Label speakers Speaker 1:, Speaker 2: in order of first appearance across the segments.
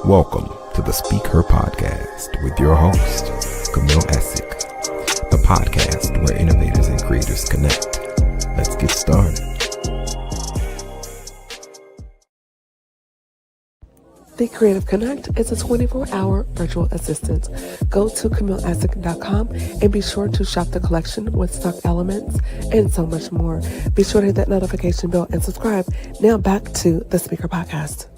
Speaker 1: Welcome to the Speak Her Podcast with your host, Camille Essick, the podcast where innovators and creators connect. Let's get started.
Speaker 2: The Creative Connect is a 24-hour virtual assistant. Go to CamilleEssick.com and be sure to shop the collection with stock elements and so much more. Be sure to hit that notification bell and subscribe. Now back to the Speaker Podcast.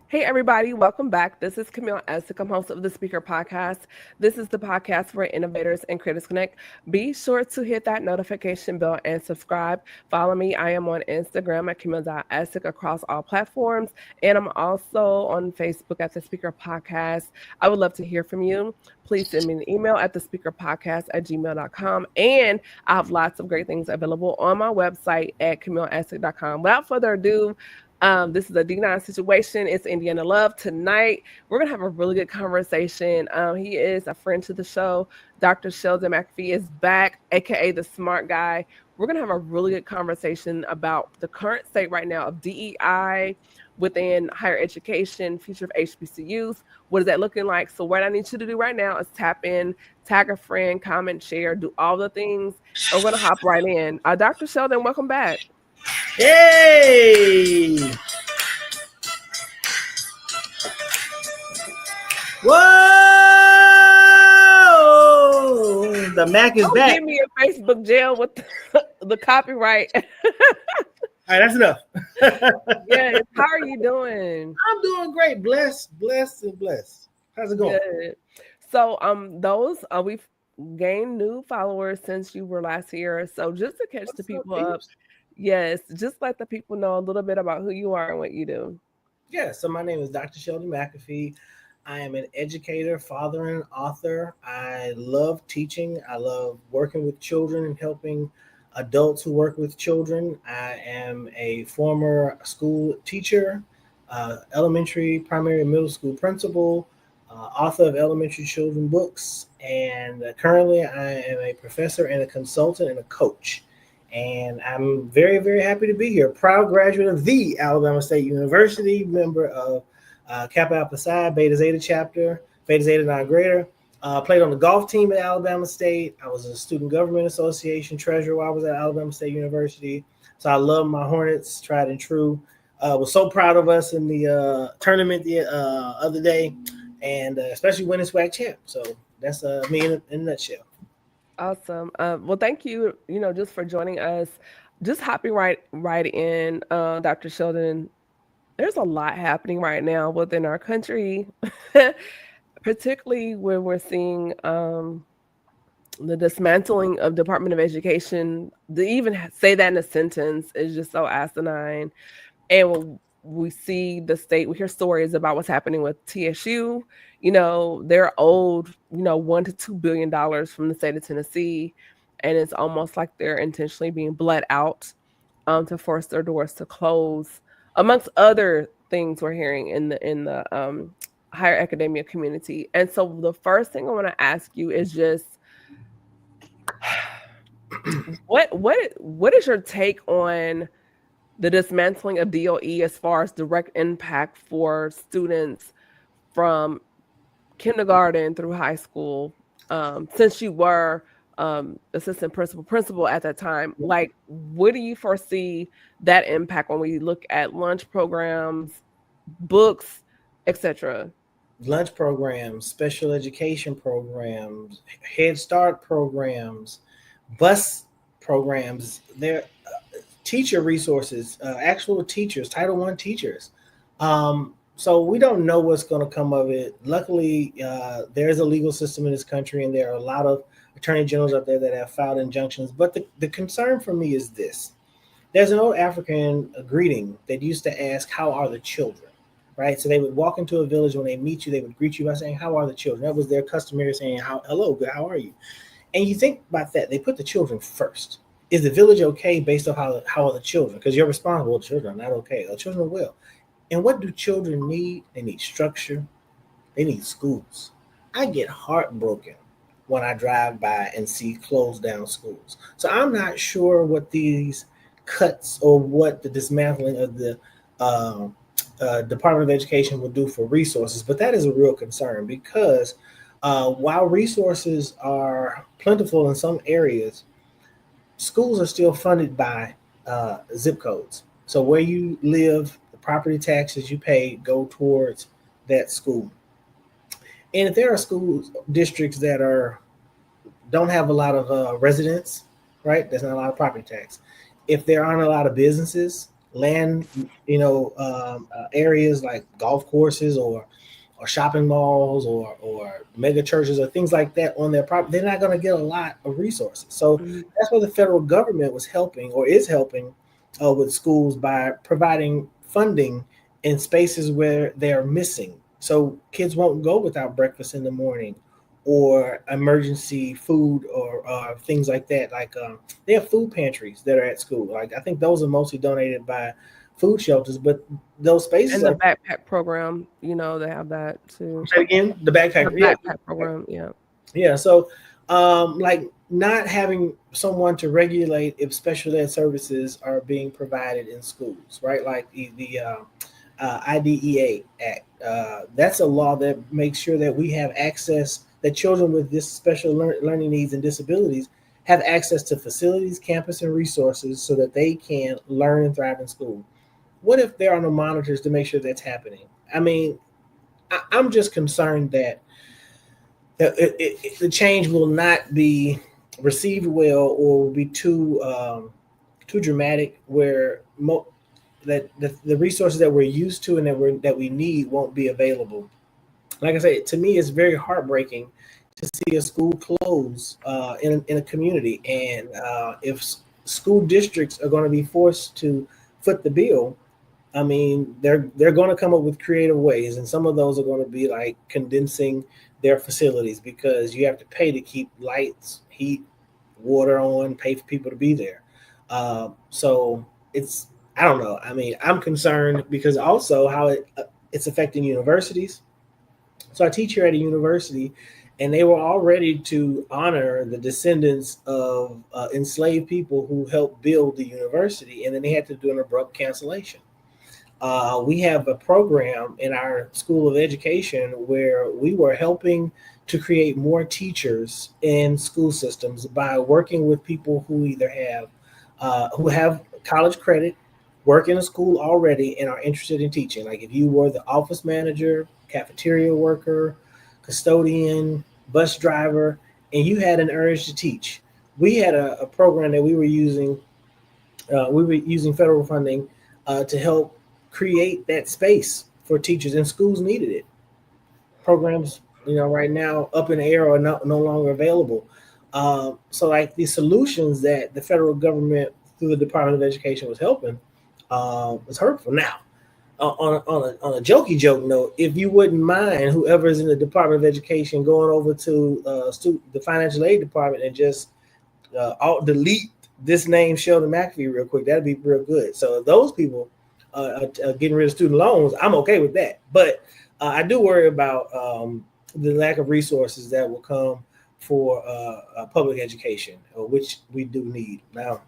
Speaker 2: Hey everybody, welcome back. This is Camille Essick. I'm host of the Speaker Podcast. This is the podcast where innovators and creators connect. Be sure to hit that notification bell and subscribe. Follow me. I am on Instagram at Camille.Essick across all platforms. And I'm also on Facebook at the Speaker Podcast. I would love to hear from you. Please send me an email at thespeakerpodcast@gmail.com. And I have lots of great things available on my website at CamilleEssick.com. Without further ado, this is a D9 situation. It's Indiana Love. Tonight, we're going to have a really good conversation. He is a friend to the show. Dr. Sheldon McAfee is back, aka the smart guy. We're going to have a really good conversation about the current state right now of DEI within higher education, future of HBCUs. What is that looking like? So what I need you to do right now is tap in, tag a friend, comment, share, do all the things. And we're going to hop right in. Dr. Sheldon, welcome back.
Speaker 3: Hey! Whoa! The Mac is
Speaker 2: Don't
Speaker 3: back.
Speaker 2: Give me a Facebook jail with the copyright.
Speaker 3: All right, that's enough.
Speaker 2: Yes. How are you doing?
Speaker 3: I'm doing great. Blessed. How's it going?
Speaker 2: Good. So we've gained new followers since you were last here. So just to catch the people up. Yes, just let the people know a little bit about who you are and what you do.
Speaker 3: Yeah, so my name is Dr. Sheldon McAfee. I am an educator, father, and author. I love teaching. I love working with children and helping adults who work with children. I am a former school teacher, elementary, primary, and middle school principal, author of elementary children books, and currently I am a professor and a consultant and a coach. And I'm very, very happy to be here. Proud graduate of the Alabama State University, member of Kappa Alpha Psi, Beta Zeta chapter, Beta Zeta non-grader. Played on the golf team at Alabama State. I was a Student Government Association treasurer while I was at Alabama State University. So I love my Hornets, tried and true. Was so proud of us in the tournament the other day, and especially winning SWAC champ. So that's me in a nutshell.
Speaker 2: Awesome. Well, thank you, just for joining us. Just hopping right in, Dr. Sheldon. There's a lot happening right now within our country, particularly when we're seeing the dismantling of Department of Education. To even say that in a sentence is just so asinine. And we see the state, we hear stories about what's happening with TSU. They're owed, $1 to $2 billion from the state of Tennessee. And it's almost like they're intentionally being bled out to force their doors to close, amongst other things we're hearing in the higher academia community. And so the first thing I want to ask you is just what is your take on the dismantling of DOE as far as direct impact for students from kindergarten through high school, since you were assistant principal at that time? Like, what do you foresee that impact when we look at lunch programs, books, etc.?
Speaker 3: Lunch programs, special education programs, Head Start programs, bus programs, their teacher resources, actual teachers, Title I teachers. So we don't know what's going to come of it. Luckily, there's a legal system in this country, and there are a lot of attorney generals out there that have filed injunctions. But the concern for me is this. There's an old African greeting that used to ask, how are the children? Right? So they would walk into a village. When they meet you, they would greet you by saying, how are the children? That was their customary saying, hello, good, how are you? And you think about that. They put the children first. Is the village okay based on how are the children? Because you're responsible. Children are not okay. The children are well. And what do children need? They need structure. They need schools. I get heartbroken when I drive by and see closed down schools. So I'm not sure what these cuts or what the dismantling of the Department of Education will do for resources. But that is a real concern because while resources are plentiful in some areas, schools are still funded by zip codes. So where you live, the property taxes you pay go towards that school. And if there are school districts that don't have a lot of residents, right? There's not a lot of property tax. If there aren't a lot of businesses, land, areas like golf courses or shopping malls or mega churches or things like that on their property, they're not going to get a lot of resources. So that's where the federal government was helping or is helping with schools by providing funding in spaces where they're missing. So kids won't go without breakfast in the morning or emergency food or things like that. Like they have food pantries that are at school. Like I think those are mostly donated by food shelters, but those spaces
Speaker 2: and the backpack program, they have that too.
Speaker 3: Say again, the backpack
Speaker 2: program, yeah.
Speaker 3: Yeah. So like not having someone to regulate if special ed services are being provided in schools, right? Like the IDEA Act. That's a law that makes sure that we have access, that children with this special learning needs and disabilities have access to facilities, campus, and resources so that they can learn and thrive in school. What if there are no monitors to make sure that's happening? I mean, I'm just concerned that the change will not be received well or will be too dramatic, where that the resources that we're used to and that we need won't be available. Like I say, to me, it's very heartbreaking to see a school close in a community, and if school districts are going to be forced to foot the bill, I mean, they're going to come up with creative ways, and some of those are going to be like condensing their facilities because you have to pay to keep lights, heat, water on, pay for people to be there. So I don't know. I mean, I'm concerned because also how it's affecting universities. So I teach here at a university, and they were all ready to honor the descendants of enslaved people who helped build the university, and then they had to do an abrupt cancellation. We have a program in our School of Education where we were helping to create more teachers in school systems by working with people who either have college credit, work in a school already, and are interested in teaching. Like if you were the office manager, cafeteria worker, custodian, bus driver, and you had an urge to teach. We had a program that we were using federal funding to help create that space for teachers, and schools needed it. Programs, right now up in the air are no longer available. So like the solutions that the federal government through the Department of Education was helping was hurtful. Now, on a jokey joke note, if you wouldn't mind, whoever's in the Department of Education going over to the financial aid department and just delete this name Sheldon McAfee real quick, that'd be real good. So if those people are getting rid of student loans, I'm okay with that. But I do worry about the lack of resources that will come for public education, which we do need now.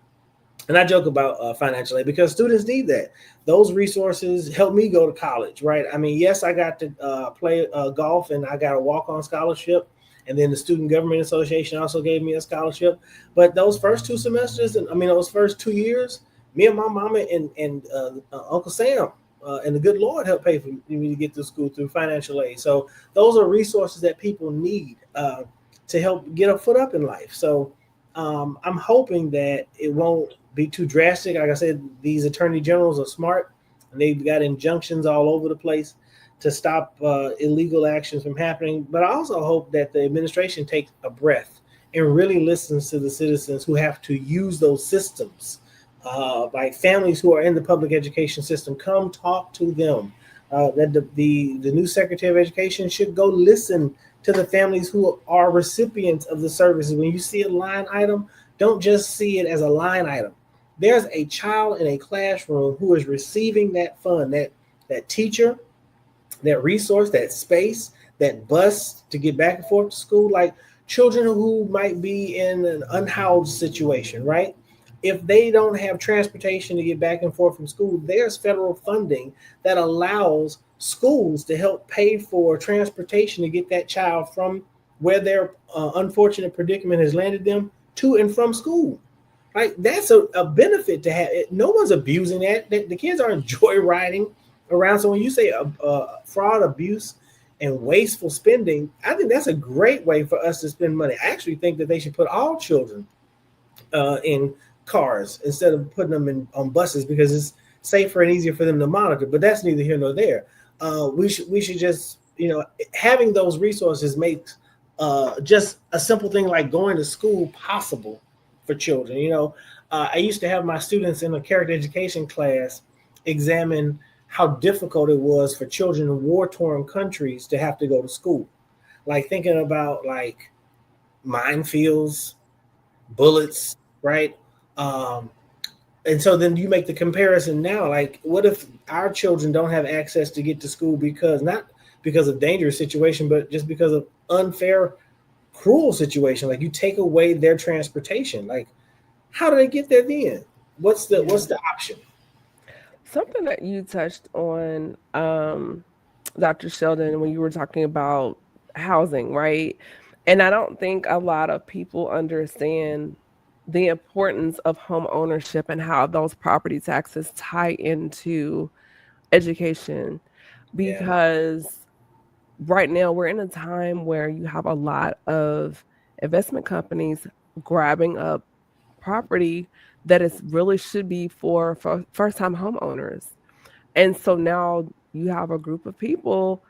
Speaker 3: And I joke about financial aid because students need that. Those resources help me go to college, right? I mean, yes, I got to play golf and I got a walk-on scholarship. And then the Student Government Association also gave me a scholarship. But those first 2 semesters, those first 2 years, me and my mama and Uncle Sam and the good Lord helped pay for me to get to school through financial aid. So those are resources that people need to help get a foot up in life. So I'm hoping that it won't be too drastic. Like I said, these attorney generals are smart, and they've got injunctions all over the place to stop illegal actions from happening. But I also hope that the administration takes a breath and really listens to the citizens who have to use those systems. Like families who are in the public education system, come talk to them. That the new Secretary of Education should go listen to the families who are recipients of the services. When you see a line item, don't just see it as a line item. There's a child in a classroom who is receiving that fund, that teacher, that resource, that space, that bus to get back and forth to school, like children who might be in an unhoused situation, right? if they don't have transportation to get back and forth from school, there's federal funding that allows schools to help pay for transportation to get that child from where their unfortunate predicament has landed them to and from school. Right? That's a benefit to have. No one's abusing that. The kids aren't joyriding around. So when you say fraud, abuse, and wasteful spending, I think that's a great way for us to spend money. I actually think that they should put all children in cars instead of putting them on buses because it's safer and easier for them to monitor. But that's neither here nor there. We should just, having those resources makes just a simple thing like going to school possible for children. I used to have my students in a character education class examine how difficult it was for children in war-torn countries to have to go to school. Like thinking about like minefields, bullets, right? And so then you make the comparison now, like what if our children don't have access to get to school not because of dangerous situation, but just because of unfair, cruel situation? Like you take away their transportation. Like how do they get there then? What's the option?
Speaker 2: Something that you touched on, Dr. Sheldon, when you were talking about housing, right? And I don't think a lot of people understand the importance of home ownership and how those property taxes tie into education.
Speaker 3: Yeah.
Speaker 2: Because right now we're in a time where you have a lot of investment companies grabbing up property that is really should be for first-time homeowners. And so now you have a group of people,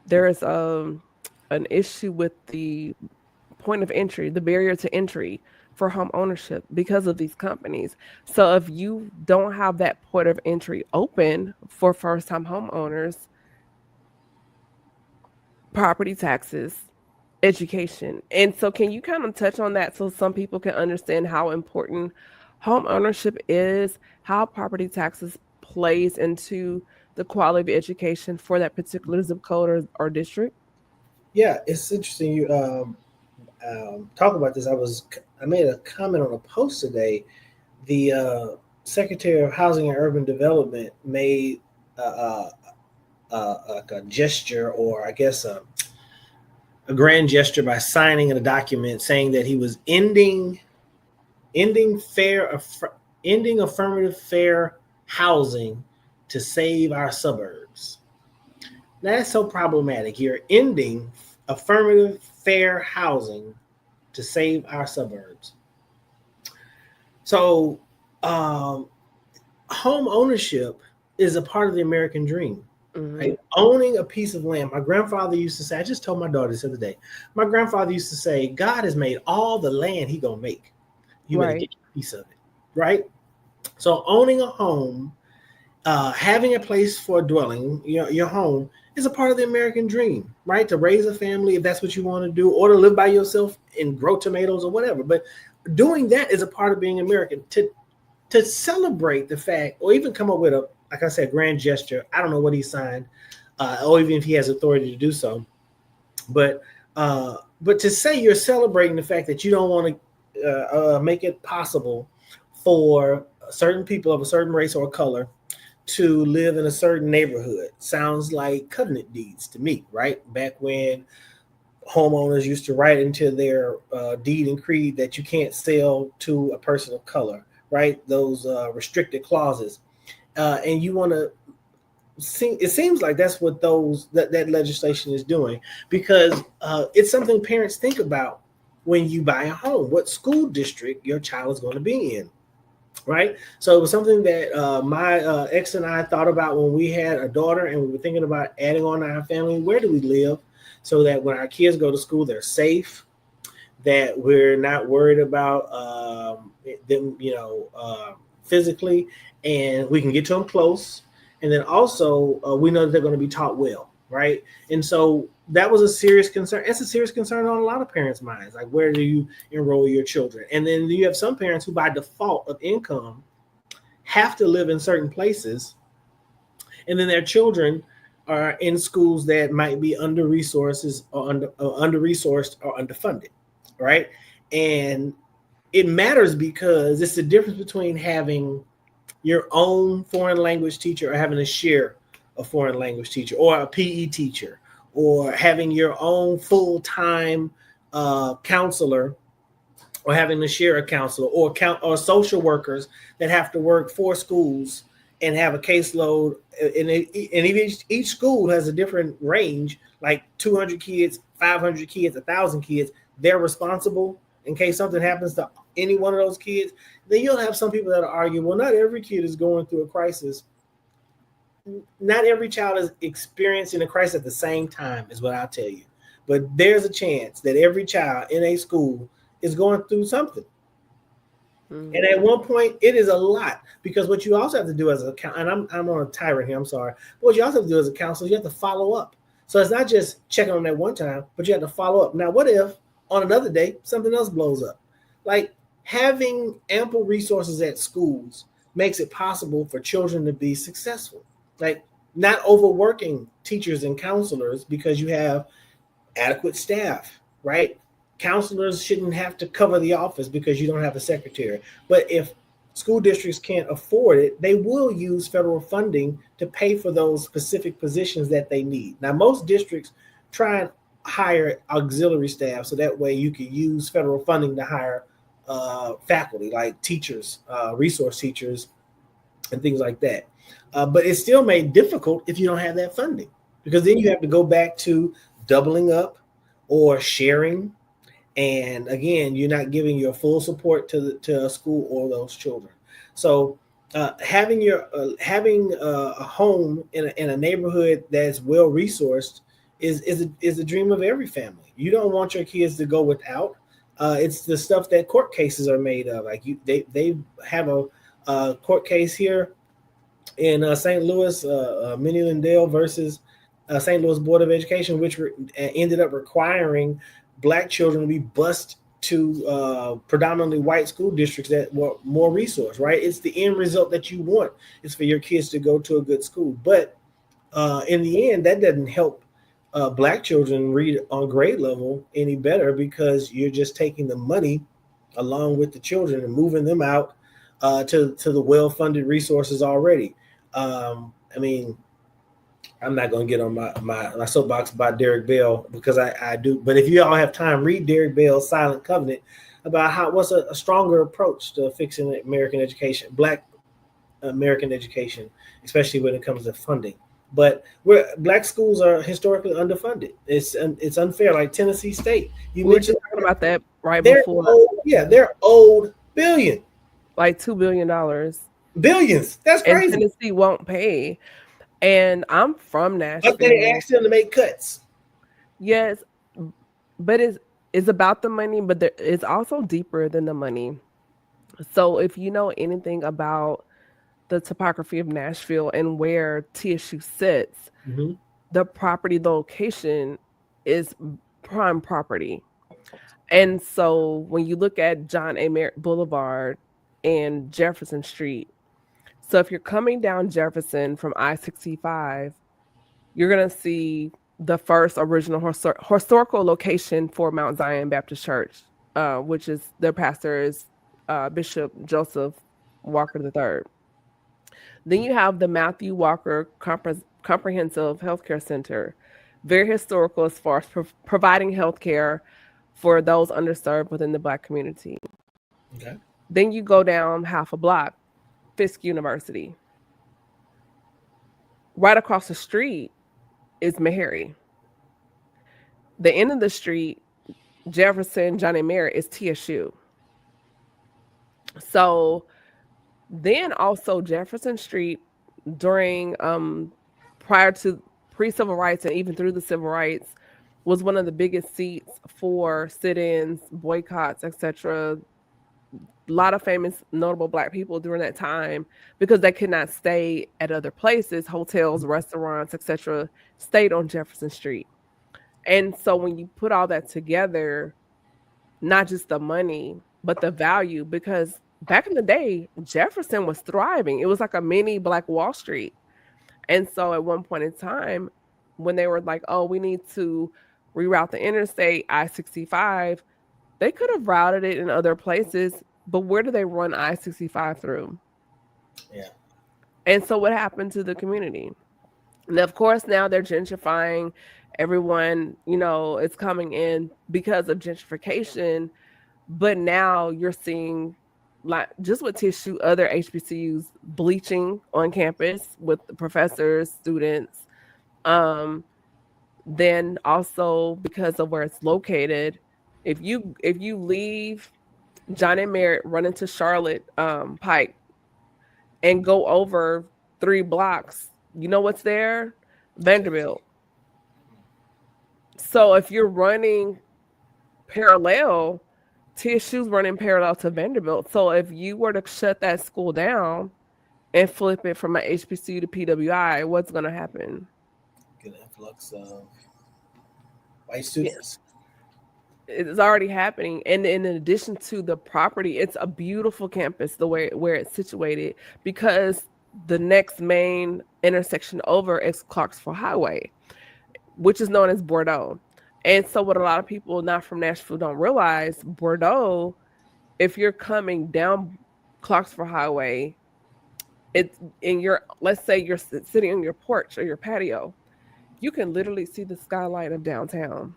Speaker 2: there's an issue with the point of entry, the barrier to entry for home ownership because of these companies. So if you don't have that point of entry open for first-time homeowners, property taxes, education. And so can you kind of touch on that so some people can understand how important home ownership is, how property taxes plays into the quality of education for that particular zip code or district?
Speaker 3: Yeah, it's interesting you talk about this. I made a comment on a post today. The Secretary of Housing and Urban Development made like a gesture, or I guess a grand gesture, by signing a document saying that he was ending affirmative fair housing to save our suburbs. That's so problematic. You're ending affirmative fair housing to save our suburbs. So home ownership is a part of the American dream. Right? Owning a piece of land. My grandfather used to say, I just told my daughter this other day, my grandfather used to say, God has made all the land he gonna make. You better get a piece of it. Right? So owning a home, having a place for dwelling, your home, is a part of the American dream, right? To raise a family, if that's what you want to do, or to live by yourself and grow tomatoes or whatever. But doing that is a part of being American. To celebrate the fact, or even come up with a, like I said, grand gesture. I don't know what he signed, or even if he has authority to do so. But to say you're celebrating the fact that you don't want to make it possible for certain people of a certain race or color to live in a certain neighborhood sounds like covenant deeds to me, right? Back when homeowners used to write into their deed and creed that you can't sell to a person of color, right? Those restricted clauses. And you want to see, it seems like that's what that legislation is doing, because it's something parents think about when you buy a home, what school district your child is going to be in. Right. So it was something that my ex and I thought about when we had a daughter and we were thinking about adding on to our family. Where do we live so that when our kids go to school, they're safe, that we're not worried about them, physically, and we can get to them close. And then also we know that they're going to be taught well. Right. And so that was a serious concern. It's a serious concern on a lot of parents' minds. Like, where do you enroll your children? And then you have some parents who, by default of income, have to live in certain places. And then their children are in schools that might be under-resourced or underfunded. Right. And it matters because it's the difference between having your own foreign language teacher or having to share a foreign language teacher or a PE teacher or having your own full-time counselor or having to share a counselor or social workers that have to work 4 schools and have a caseload. And each school has a different range, like 200 kids, 500 kids, 1,000 kids. They're responsible in case something happens to any one of those kids. Then you'll have some people that argue, well, not every kid is going through a crisis. Not every child is experiencing a crisis at the same time, is what I'll tell you. But there's a chance that every child in a school is going through something. Mm-hmm. And at one point, it is a lot, because what you also have to do as a, and I'm on a tyrant here, I'm sorry. But what you also have to do as a counselor, you have to follow up. So it's not just checking on that one time, but you have to follow up. Now, what if on another day, something else blows up? Like, having ample resources at schools makes it possible for children to be successful. Like, not overworking teachers and counselors because you have adequate staff, right? Counselors shouldn't have to cover the office because you don't have a secretary. But if school districts can't afford it, they will use federal funding to pay for those specific positions that they need. Now, most districts try and hire auxiliary staff so that way you can use federal funding to hire faculty like teachers, resource teachers, and things like that. But it's still made difficult if you don't have that funding, because then you have to go back to doubling up or sharing. And again, you're not giving your full support to a school or those children. So having a home in a neighborhood that's well resourced is a dream of every family. You don't want your kids to go without. It's the stuff that court cases are made of. Like they have a court case here in St. Louis, Minnie Lindell versus St. Louis Board of Education, which ended up requiring Black children to be bused to predominantly white school districts that were more resourced, right? It's the end result that you want. It's for your kids to go to a good school. But in the end, that doesn't help Black children read on grade level any better, because you're just taking the money along with the children and moving them out to the well-funded resources already. I mean, I'm not going to get on my soapbox about Derek Bell, because I do. But if you all have time, read Derek Bell's Silent Covenant about what's a stronger approach to fixing American education, Black American education, especially when it comes to funding. But Black schools are historically underfunded. It's unfair. Like Tennessee State,
Speaker 2: we were just talking about that right before.
Speaker 3: They're owed billion,
Speaker 2: like $2 billion.
Speaker 3: Billions. That's crazy.
Speaker 2: And Tennessee won't pay. And I'm from Nashville.
Speaker 3: But they asked them to make cuts.
Speaker 2: Yes, but it's about the money, but it's also deeper than the money. So if you know anything about the topography of Nashville and where TSU sits, mm-hmm. the property location is prime property. And so when you look at John A. Merritt Boulevard and Jefferson Street, so if you're coming down Jefferson from I-65, you're going to see the first original historical location for Mount Zion Baptist Church, which is their pastor is Bishop Joseph Walker III. Then you have the Matthew Walker Comprehensive Healthcare Center, very historical as far as providing healthcare for those underserved within the Black community. Okay. Then you go down half a block, Fisk University. Right across the street is Meharry. The end of the street, Jefferson, John A. Merritt, is TSU. So then also Jefferson Street during prior to pre-civil rights and even through the civil rights was one of the biggest seats for sit-ins, boycotts, etc. A lot of famous, notable Black people during that time, because they could not stay at other places, hotels, restaurants, etc., stayed on Jefferson Street. And so when you put all that together, not just the money, but the value, because back in the day, Jefferson was thriving. It was like a mini Black Wall Street. And so at one point in time, when they were like, oh, we need to reroute the interstate, I-65, they could have routed it in other places but where do they run I-65 through?
Speaker 3: Yeah.
Speaker 2: And so what happened to the community? And of course, now they're gentrifying. Everyone, is coming in because of gentrification. But now you're seeing, like, just with tissue, other HBCUs bleaching on campus with the professors, students. Then also because of where it's located, if you leave John and Merritt, run into Charlotte Pike, and go over 3 blocks, you know what's there? Vanderbilt. So if you're running parallel, TSU's running parallel to Vanderbilt. So if you were to shut that school down and flip it from an HBCU to PWI, what's going to happen?
Speaker 3: Good influx of white students.
Speaker 2: It's already happening. And in addition to the property, it's a beautiful campus, the way where it's situated, because the next main intersection over is Clarksville Highway, which is known as Bordeaux. And so what a lot of people not from Nashville don't realize, Bordeaux, if you're coming down Clarksville Highway, it's in your, let's say you're sitting on your porch or your patio, you can literally see the skyline of downtown.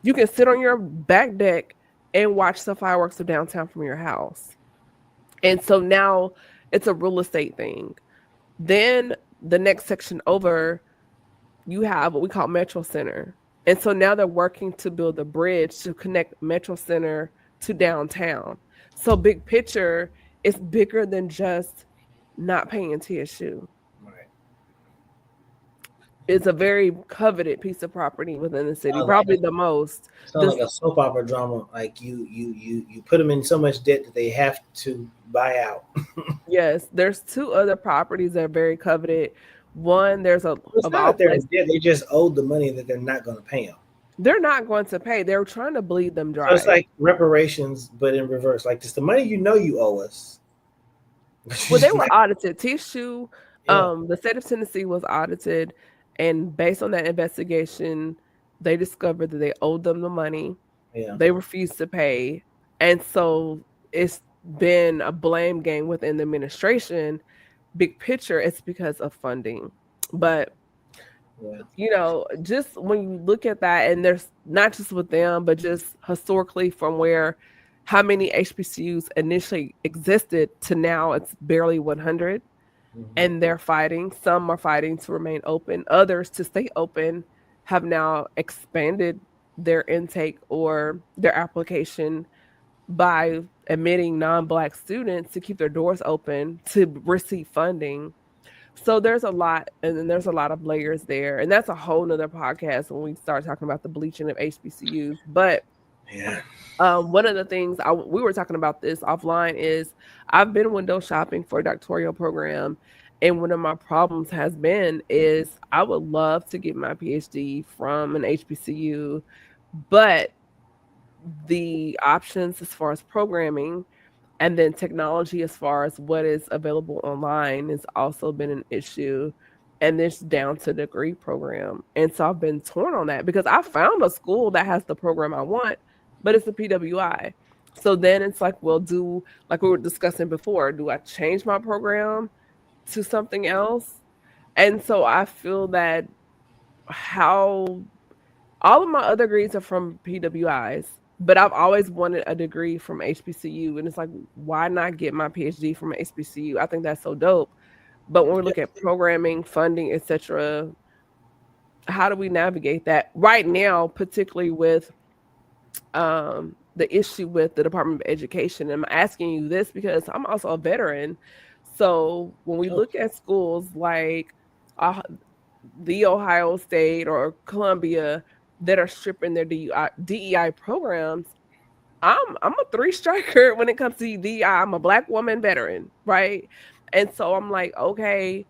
Speaker 2: You can sit on your back deck and watch the fireworks of downtown from your house. And so now it's a real estate thing. Then the next section over, you have what we call Metro Center. And so now they're working to build a bridge to connect Metro Center to downtown. So big picture, it's bigger than just not paying TSU.
Speaker 3: Right.
Speaker 2: It's a very coveted piece of property within the city, probably the most.
Speaker 3: Sounds like a soap opera drama. Like you put them in so much debt that they have to buy out.
Speaker 2: Yes, there's 2 other properties that are very coveted. One, there's
Speaker 3: it's not their debt; they just owed the money that they're not going to pay them.
Speaker 2: They're not going to pay. They're trying to bleed them dry.
Speaker 3: So it's like reparations, but in reverse. Like, it's the money you owe us.
Speaker 2: Well, they were audited. TSU, the state of Tennessee was audited, and based on that investigation, they discovered that they owed them the money.
Speaker 3: Yeah.
Speaker 2: They refused to pay, and so it's been a blame game within the administration. Big picture, it's because of funding. But just when you look at that, and there's not just with them, but just historically from how many HBCUs initially existed to now it's barely 100. And they're fighting. Some are fighting to remain open. Others, to stay open, have now expanded their intake or their application by admitting non-Black students to keep their doors open to receive funding. So there's a lot, and then there's a lot of layers there. And that's a whole nother podcast when we start talking about the bleaching of HBCUs. But one of the things we were talking about this offline is I've been window shopping for a doctoral program, and one of my problems has been is I would love to get my PhD from an HBCU, but the options as far as programming and then technology as far as what is available online has also been an issue. And it's down to the degree program. And so I've been torn on that because I found a school that has the program I want, but it's a PWI. So then it's like, well, like we were discussing before, do I change my program to something else? And so I feel that all of my other degrees are from PWIs, but I've always wanted a degree from HBCU. And it's like, why not get my PhD from HBCU? I think that's so dope. But when we look at programming, funding, etc., how do we navigate that right now, particularly with the issue with the Department of Education? And I'm asking you this because I'm also a veteran. So when we look at schools like the Ohio State or Columbia that are stripping their DEI programs, I'm a 3-striker when it comes to DEI. I'm a Black woman veteran, right? And so I'm like, okay,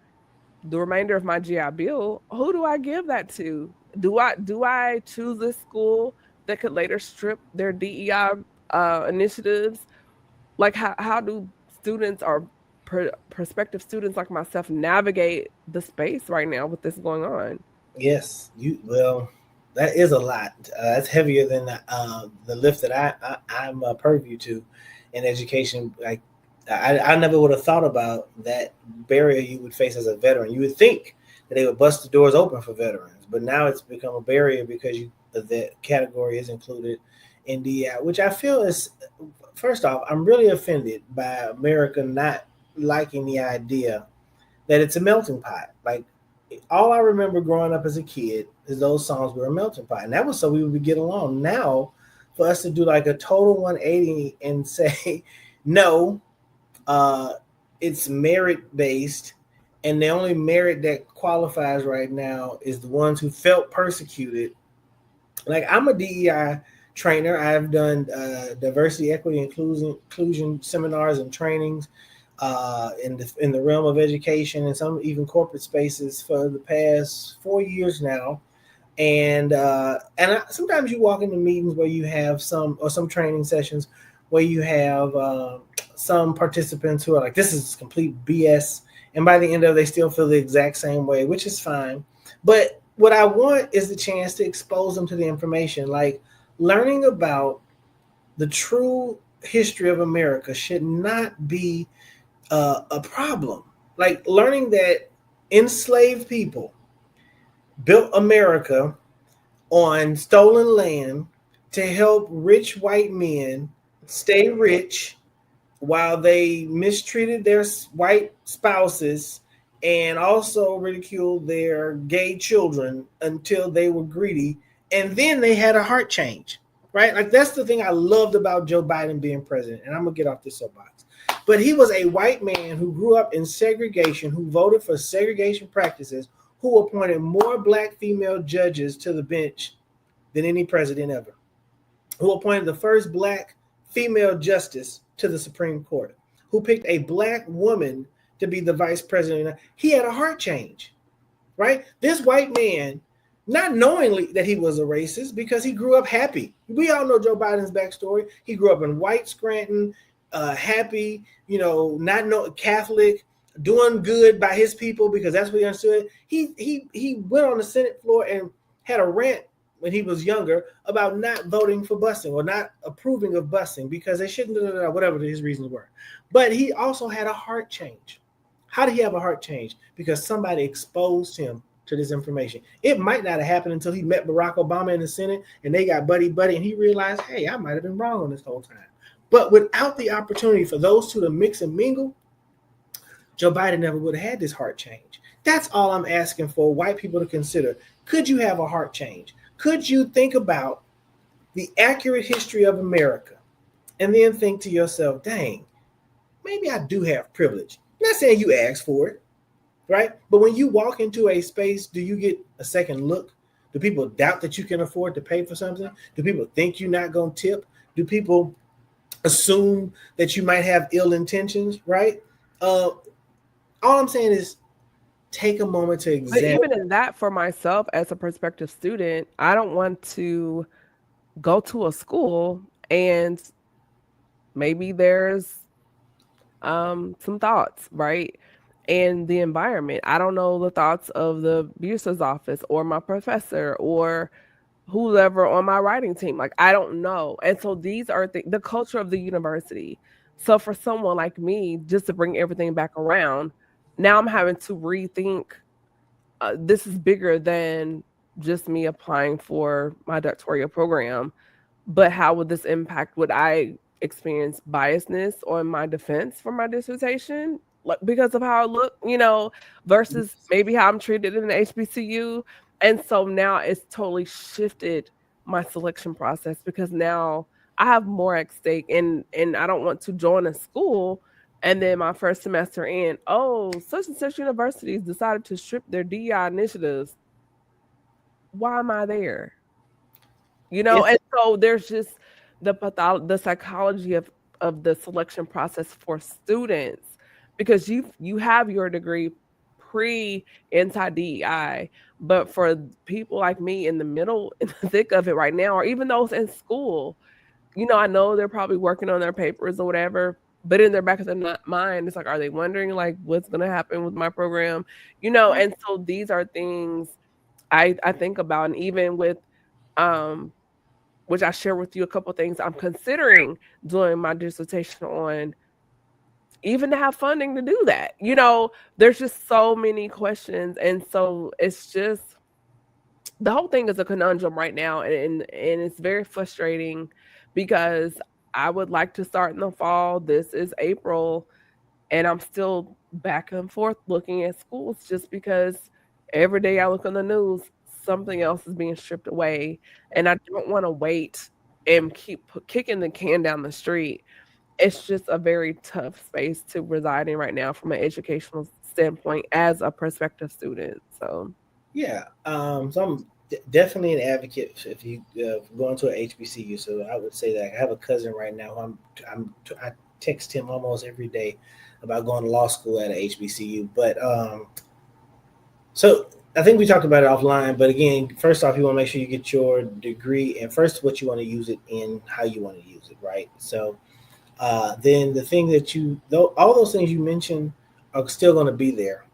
Speaker 2: the remainder of my GI Bill, who do I give that to? Do I choose this school that could later strip their DEI initiatives? Like, how do students or prospective students like myself navigate the space right now with this going on?
Speaker 3: Yes, that is a lot. That's heavier than the lift that I'm purview to. in education. Like I never would have thought about that barrier you would face as a veteran. You would think that they would bust the doors open for veterans, but now it's become a barrier because that category is included in DEI, which I feel is, first off, I'm really offended by America not liking the idea that it's a melting pot. Like, all I remember growing up as a kid is those songs were a melting pot, and that was so we would get along. Now, for us to do like a total 180 and say, no, uh, it's merit based, and the only merit that qualifies right now is the ones who felt persecuted. Like, I'm a DEI trainer. I've done diversity, equity, inclusion seminars and trainings in the realm of education and some even corporate spaces for the past 4 years now. And sometimes you walk into meetings where you have some training sessions where you have some participants who are like, this is complete BS, and by the end of it, they still feel the exact same way, which is fine. But what I want is the chance to expose them to the information. Like, learning about the true history of America should not be a problem. Like, learning that enslaved people built America on stolen land to help rich white men stay rich while they mistreated their white spouses and also ridiculed their gay children until they were greedy. And then they had a heart change, right? Like, that's the thing I loved about Joe Biden being president. And I'm going to get off this soapbox. But he was a white man who grew up in segregation, who voted for segregation practices, who appointed more black female judges to the bench than any president ever, who appointed the first black female justice to the Supreme Court, who picked a black woman to be the vice president. He had a heart change, right? This white man, not knowingly that he was a racist, because he grew up happy. We all know Joe Biden's backstory. He grew up in white Scranton, happy, not Catholic, doing good by his people because that's what he understood. He went on the Senate floor and had a rant when he was younger about not voting for busing or not approving of busing because they shouldn't, whatever his reasons were. But he also had a heart change. How did he have a heart change? Because somebody exposed him to this information. It might not have happened until he met Barack Obama in the Senate and they got buddy, and he realized, hey, I might have been wrong on this whole time. But without the opportunity for those two to mix and mingle, Joe Biden never would have had this heart change. That's all I'm asking for white people to consider. Could you have a heart change? Could you think about the accurate history of America and then think to yourself, dang, maybe I do have privilege. I'm not saying you asked for it, right? But when you walk into a space, do you get a second look? Do people doubt that you can afford to pay for something? Do people think you're not going to tip? Do people assume that you might have ill intentions, right? All I'm saying is take a moment to examine.
Speaker 2: But even in that, for myself as a prospective student, I don't want to go to a school and maybe there's some thoughts, right? And the environment. I don't know the thoughts of the abuser's office or my professor or whoever on my writing team. Like, I don't know. And so these are the culture of the university. So for someone like me, just to bring everything back around, now I'm having to rethink. This is bigger than just me applying for my doctoral program, but how would this impact? Would I experience biasness on my defense for my dissertation, like because of how I look, versus maybe how I'm treated in the HBCU? And so now it's totally shifted my selection process because now I have more at stake, and I don't want to join a school and then my first semester in, oh, such and such universities decided to strip their DEI initiatives. Why am I there? And so there's just the psychology of the selection process for students, because you have your degree pre anti-DEI, but for people like me in the middle, in the thick of it right now, or even those in school, I know they're probably working on their papers or whatever, but in their back of their mind, it's like, are they wondering like what's going to happen with my program? And so these are things I think about, and even with which I share with you a couple things I'm considering doing my dissertation on, even to have funding to do that. There's just so many questions. And so it's just, the whole thing is a conundrum right now. And it's very frustrating because I would like to start in the fall. This is April, and I'm still back and forth looking at schools just because every day I look on the news, something else is being stripped away. And I don't want to wait and keep kicking the can down the street. It's just a very tough space to reside in right now from an educational standpoint as a prospective student. So,
Speaker 3: Yeah. So I'm definitely an advocate if you going to an HBCU. So I would say that I have a cousin right now who I text him almost every day about going to law school at a HBCU. But so I think we talked about it offline. But again, first off, you want to make sure you get your degree, and first what you want to use it in, how you want to use it, right? So then the thing that all those things you mentioned are still going to be there,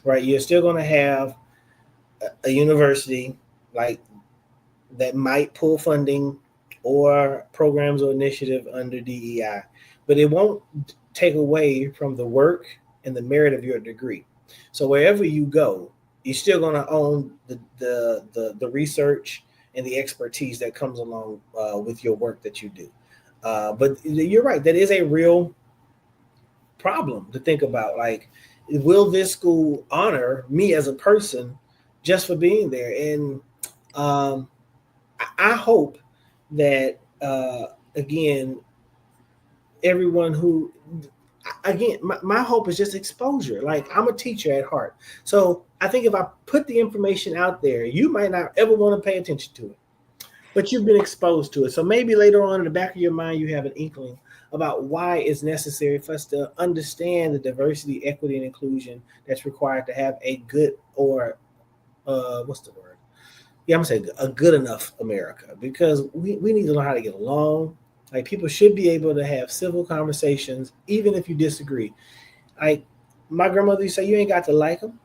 Speaker 3: right? You're still going to have a university like that might pull funding or programs or initiative under DEI, but it won't take away from the work and the merit of your degree. So wherever you go, you're still going to own the research and the expertise that comes along with your work that you do. But you're right, that is a real problem to think about. Like, will this school honor me as a person just for being there? And I hope that again, everyone who, again, my hope is just exposure. Like, I'm a teacher at heart, so I think if I put the information out there, you might not ever want to pay attention to it, but you've been exposed to it. So maybe later on in the back of your mind, you have an inkling about why it's necessary for us to understand the diversity, equity, and inclusion that's required to have a good, or what's the word? Yeah, I'm gonna say a good enough America, because we need to know how to get along. Like, people should be able to have civil conversations, even if you disagree. Like, my grandmother used to say, you ain't got to like them,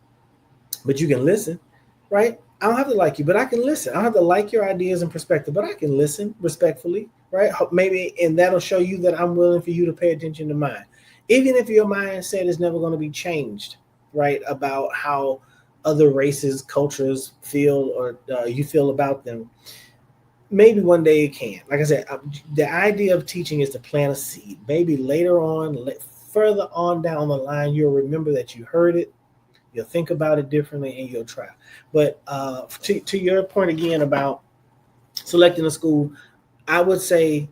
Speaker 3: but you can listen, right? I don't have to like you, but I can listen. I don't have to like your ideas and perspective, but I can listen respectfully, right? Maybe, and that'll show you that I'm willing for you to pay attention to mine. Even if your mindset is never going to be changed, right, about how other races, cultures feel, or you feel about them, maybe one day it can. Like I said, the idea of teaching is to plant a seed. Maybe later on, further on down the line, you'll remember that you heard it, you'll think about it differently, and you'll try. But to your point again about selecting a school, I would say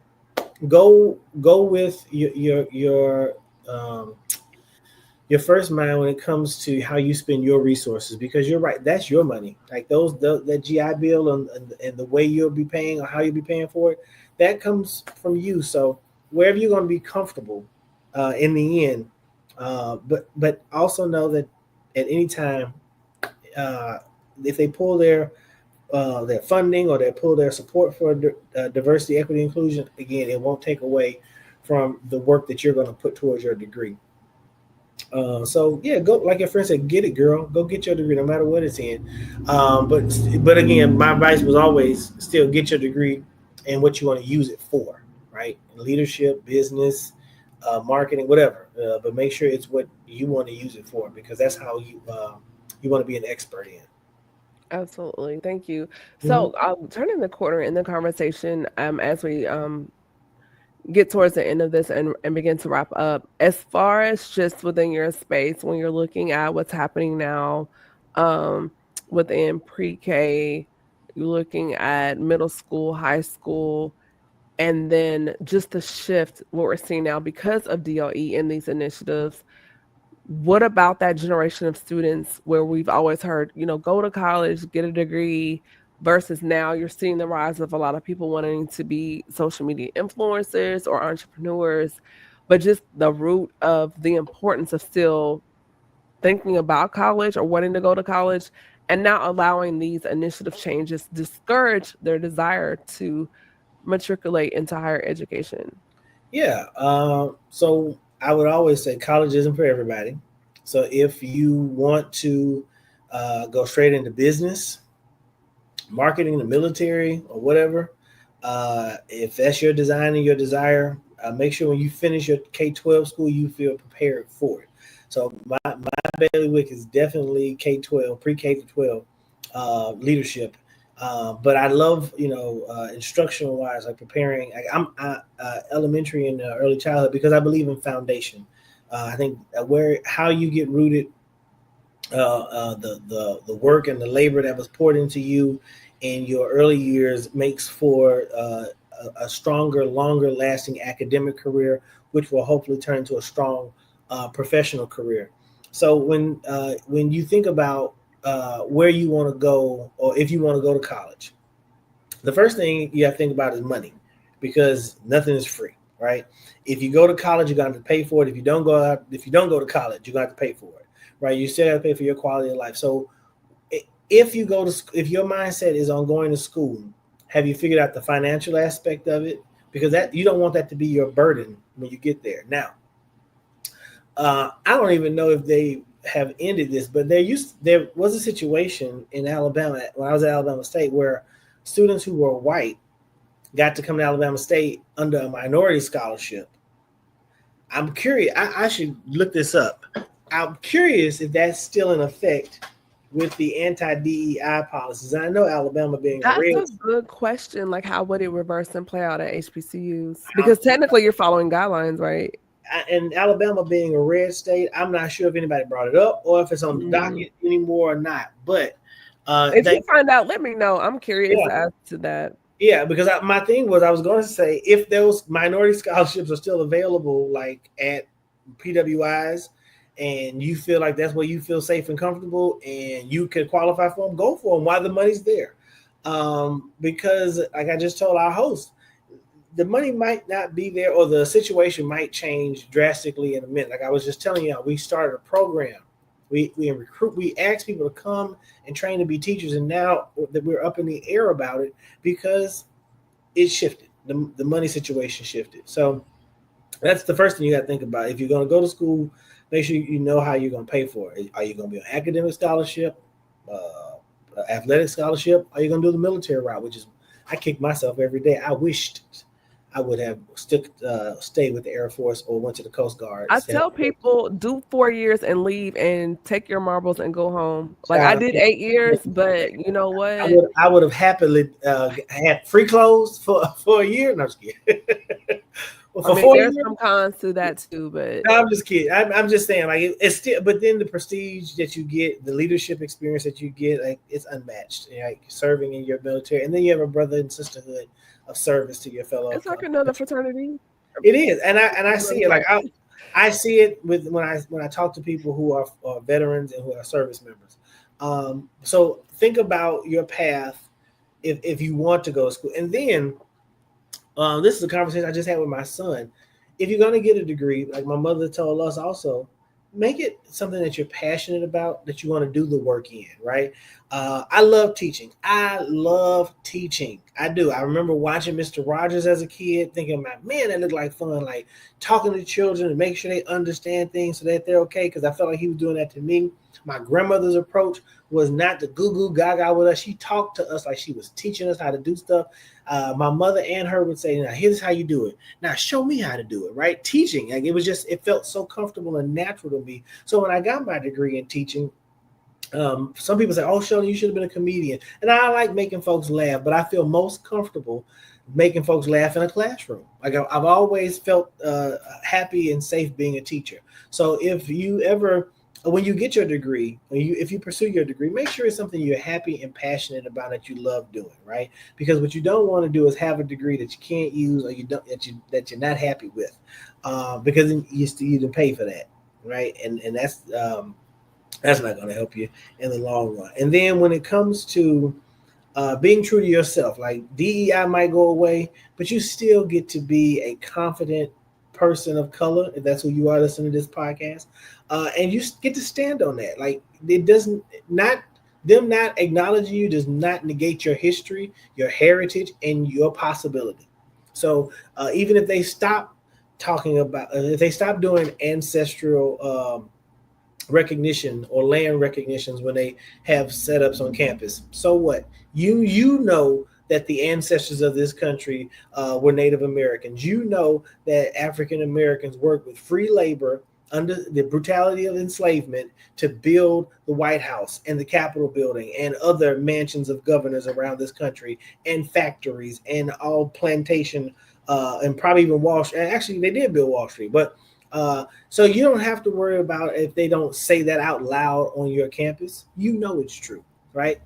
Speaker 3: go with your first mind when it comes to how you spend your resources, because you're right, that's your money. Like that GI Bill and the way you'll be paying, or how you'll be paying for it, that comes from you. So wherever you're going to be comfortable in the end, but also know that at any time, if they pull their funding, or they pull their support for diversity, equity, inclusion, again, it won't take away from the work that you're going to put towards your degree. So yeah, go, like your friend said, get it, girl. Go get your degree, no matter what it's in. But again, my advice was always still get your degree and what you want to use it for, right? Leadership, business, marketing, whatever. But make sure it's what you want to use it for, because that's how you want to be an expert in.
Speaker 2: absolutely. Thank you. So, turning the corner in the conversation, as we get towards the end of this and begin to wrap up, as far as just within your space, when you're looking at what's happening now within pre-K, you're looking at middle school, high school, and then just the shift, what we're seeing now because of DOE and these initiatives. What about that generation of students where we've always heard, go to college, get a degree, versus now you're seeing the rise of a lot of people wanting to be social media influencers or entrepreneurs, but just the root of the importance of still thinking about college or wanting to go to college, and not allowing these initiative changes discourage their desire to matriculate into higher education?
Speaker 3: Yeah. So I would always say college isn't for everybody. So if you want to go straight into business, marketing, the military, or whatever, If that's your design and your desire, make sure when you finish your K-12 school, you feel prepared for it. So my bailiwick is definitely K-12, pre-K to 12 leadership. But I love, instructional wise, like preparing. I'm elementary and early childhood because I believe in foundation. I think how you get rooted, the work and the labor that was poured into you in your early years makes for a stronger, longer lasting academic career, which will hopefully turn into a strong professional career. So when you think about where you want to go, or if you want to go to college, the first thing you have to think about is money, because nothing is free, right? If you go to college, you're going to have to pay for it. If you don't go to college, you're going to have to pay for it, right? You still have to pay for your quality of life. So if your mindset is on going to school, have you figured out the financial aspect of it? Because that you don't want that to be your burden when you get there. Now, I don't even know if they have ended this, but there was a situation in Alabama when I was at Alabama State where students who were white got to come to Alabama State under a minority scholarship. I'm curious. I should look this up. I'm curious if that's still in effect with the anti-DEI policies. I know Alabama being
Speaker 2: That's
Speaker 3: a
Speaker 2: good question. Like, how would it reverse and play out at HBCUs? Because technically you're following guidelines, right?
Speaker 3: And Alabama being a red state, I'm not sure if anybody brought it up or if it's on the docket anymore or not. But
Speaker 2: if you find out, let me know. I'm curious as to that.
Speaker 3: Yeah, because my thing was I was going to say if those minority scholarships are still available, like at PWIs, and you feel like that's where you feel safe and comfortable and you could qualify for them, go for them while the money's there. Because like I just told our host, the money might not be there or the situation might change drastically in a minute. Like I was just telling you, we started a program. We asked people to come and train to be teachers, and now that we're up in the air about it because it shifted. The money situation shifted. So that's the first thing you got to think about. If you're going to go to school, make sure you know how you're going to pay for it. Are you going to be on academic scholarship, athletic scholarship? Are you going to do the military route, which is I kick myself every day. I wished I would have stayed with the Air Force or went to the Coast Guard.
Speaker 2: I tell people do 4 years and leave and take your marbles and go home. Like I did 8 years, but you know what?
Speaker 3: I would have happily had free clothes for a year. No, I'm just kidding.
Speaker 2: There's some cons to that too, but
Speaker 3: no, I'm just kidding. I'm just saying, like it's still, but then the prestige that you get, the leadership experience that you get, like it's unmatched. Like serving in your military, and then you have a brother and sisterhood of service to your fellow.
Speaker 2: It's like another fraternity.
Speaker 3: It is, and I see it. Like I see it with when I talk to people who are veterans and who are service members. So think about your path if you want to go to school, and then. This is a conversation I just had with my son. If you're going to get a degree, like my mother told us also, make it something that you're passionate about, that you want to do the work in, right? I love teaching. I do. I remember watching Mr. Rogers as a kid, thinking, man, that looked like fun, like talking to children and make sure they understand things so that they're okay, because I felt like he was doing that to me. My grandmother's approach was not to goo gaga with us. She talked to us like she was teaching us how to do stuff. My mother and her would say, now here's how you do it. Now show me how to do it, right? Teaching, like it felt so comfortable and natural to me. So when I got my degree in teaching, some people say, oh, Sheldon, you should have been a comedian. And I like making folks laugh, but I feel most comfortable making folks laugh in a classroom. Like I've always felt happy and safe being a teacher. So if you ever, when you get your degree, if you pursue your degree, make sure it's something you're happy and passionate about, that you love doing, right? Because what you don't want to do is have a degree that you can't use, or that you're not happy with, because you didn't pay for that, right? And that's not going to help you in the long run. And then when it comes to being true to yourself, like DEI might go away, but you still get to be a confident person of color, if that's who you are listening to this podcast, and you get to stand on that. Like them not acknowledging you does not negate your history, your heritage, and your possibility. So even if they stop talking about, if they stop doing ancestral recognition or land recognitions when they have setups on campus, so what? You know that the ancestors of this country were Native Americans. You know that African Americans worked with free labor under the brutality of enslavement to build the White House and the Capitol building and other mansions of governors around this country and factories and all plantation and probably even Wall Street. Actually, they did build Wall Street, but so you don't have to worry about if they don't say that out loud on your campus. You know it's true, right?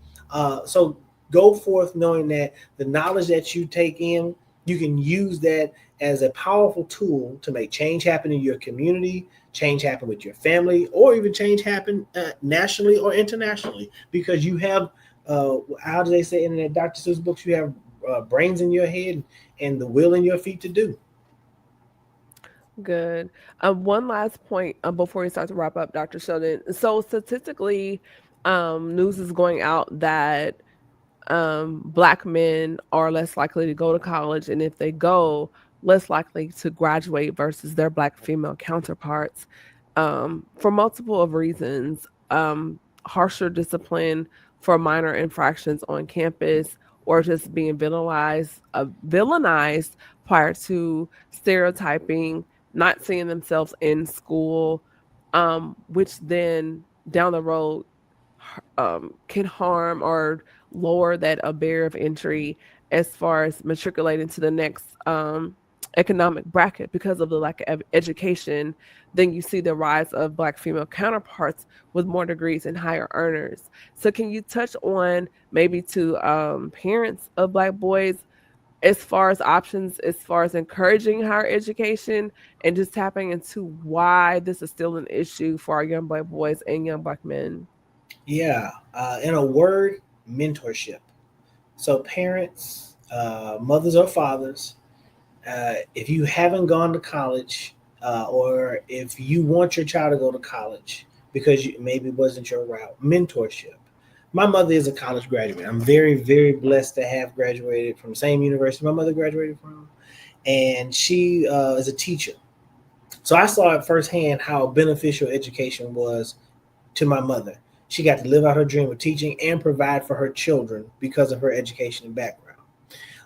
Speaker 3: So go forth knowing that the knowledge that you take in, you can use that as a powerful tool to make change happen in your community, change happen with your family, or even change happen nationally or internationally, because you have, how do they say in the Dr. Seuss books, you have brains in your head and the will in your feet to do.
Speaker 2: Good. One last point before we start to wrap up, Dr. Sheldon. So statistically, news is going out that Black men are less likely to go to college, and if they go, less likely to graduate versus their Black female counterparts, for multiple of reasons. Harsher discipline for minor infractions on campus, or just being villainized prior to stereotyping, not seeing themselves in school, which then down the road can harm or lower that a barrier of entry as far as matriculating to the next economic bracket because of the lack of education. Then you see the rise of Black female counterparts with more degrees and higher earners. So can you touch on maybe to parents of Black boys as far as options, as far as encouraging higher education, and just tapping into why this is still an issue for our young Black boys and young Black men?
Speaker 3: Yeah, in a word, mentorship. So parents, mothers or fathers, if you haven't gone to college, or if you want your child to go to college because maybe it wasn't your route, mentorship. My mother is a college graduate. I'm very, very blessed to have graduated from the same university my mother graduated from, and she is a teacher. So I saw it firsthand how beneficial education was to my mother. She got to live out her dream of teaching and provide for her children because of her education and background.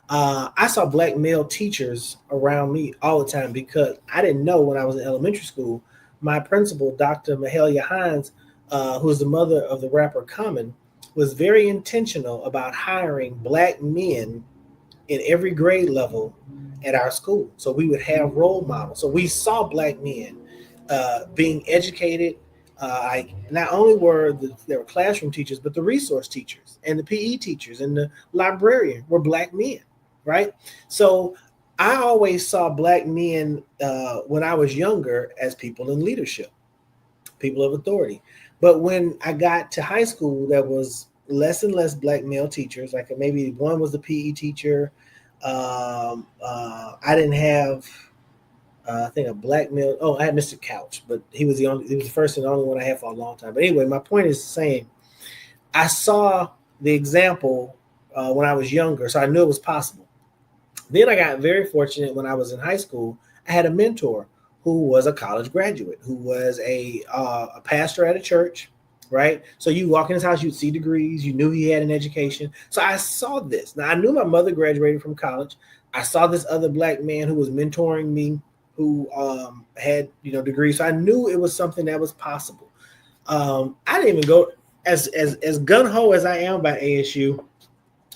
Speaker 3: I saw Black male teachers around me all the time because I didn't know when I was in elementary school. My principal, Dr. Mahalia Hines, who is the mother of the rapper Common, was very intentional about hiring Black men in every grade level at our school. So we would have role models. So we saw Black men being educated. Like not only there were classroom teachers, but the resource teachers and the PE teachers and the librarian were Black men, right? So I always saw Black men when I was younger as people in leadership, people of authority. But when I got to high school, there was less and less Black male teachers. Like maybe one was the PE teacher. I didn't have, I think, a Black male. Oh, I had Mr. Couch, but he was the first and only one I had for a long time. But anyway, my point is saying I saw the example when I was younger, so I knew it was possible. Then I got very fortunate when I was in high school. I had a mentor who was a college graduate, who was a pastor at a church, right? So you walk in his house, you'd see degrees, you knew he had an education. So I saw this. Now I knew my mother graduated from college. I saw this other Black man who was mentoring me, who had degrees. So I knew it was something that was possible. I didn't even go as gung-ho as I am by ASU.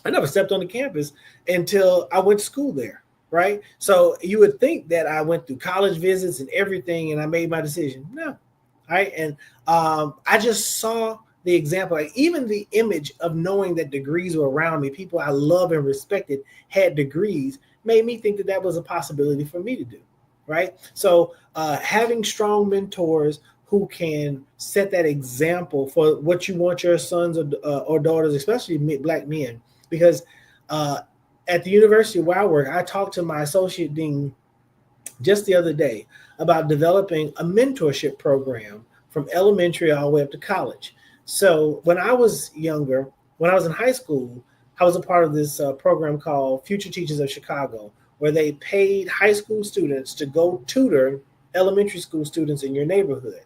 Speaker 3: I never stepped on the campus until I went to school there, right? So you would think that I went through college visits and everything and I made my decision. No, right? And I just saw the example, like even the image of knowing that degrees were around me, people I love and respected had degrees, made me think that that was a possibility for me to do, right? So having strong mentors who can set that example for what you want your sons or daughters, especially Black men, because at the university where I work, I talked to my associate dean just the other day about developing a mentorship program from elementary all the way up to college. So when I was younger, when I was in high school, I was a part of this program called Future Teachers of Chicago, where they paid high school students to go tutor elementary school students in your neighborhood.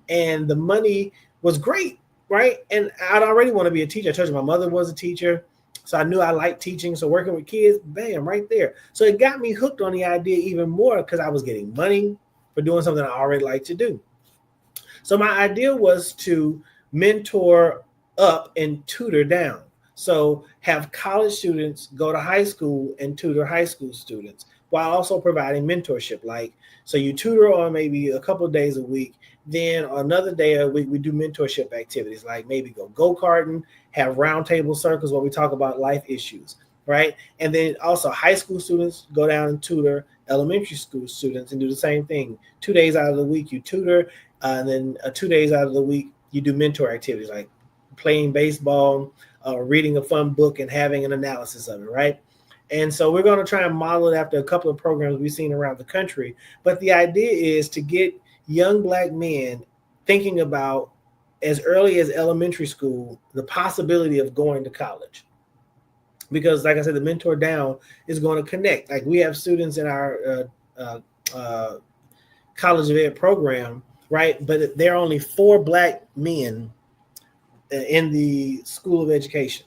Speaker 3: And the money was great, right? And I'd already want to be a teacher. I told you my mother was a teacher. So I knew I liked teaching. So working with kids, bam, right there. So it got me hooked on the idea even more because I was getting money for doing something I already like to do. So my idea was to mentor up and tutor down. So have college students go to high school and tutor high school students while also providing mentorship. Like, so you tutor on maybe a couple of days a week. Then another day a week, we do mentorship activities, like maybe go-karting, have roundtable circles where we talk about life issues, right? And then also high school students go down and tutor elementary school students and do the same thing. 2 days out of the week, you tutor, and then 2 days out of the week, you do mentor activities like playing baseball, reading a fun book, and having an analysis of it, right? And so we're going to try and model it after a couple of programs we've seen around the country. But the idea is to get young Black men thinking about, as early as elementary school, the possibility of going to college. Because, like I said, the Mentor Down is going to connect. Like, we have students in our College of Ed program, right? But there are only 4 Black men in the School of Education.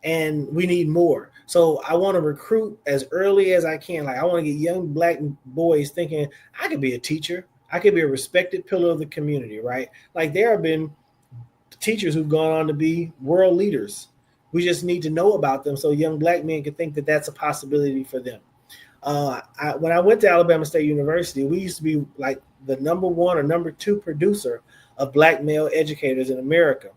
Speaker 3: And we need more. So I want to recruit as early as I can. Like, I want to get young Black boys thinking, I could be a teacher. I could be a respected pillar of the community, right? Like, there have been teachers who've gone on to be world leaders. We just need to know about them so young Black men can think that that's a possibility for them. When I went to Alabama State University, we used to be like the number 1 or number 2 producer of Black male educators in America.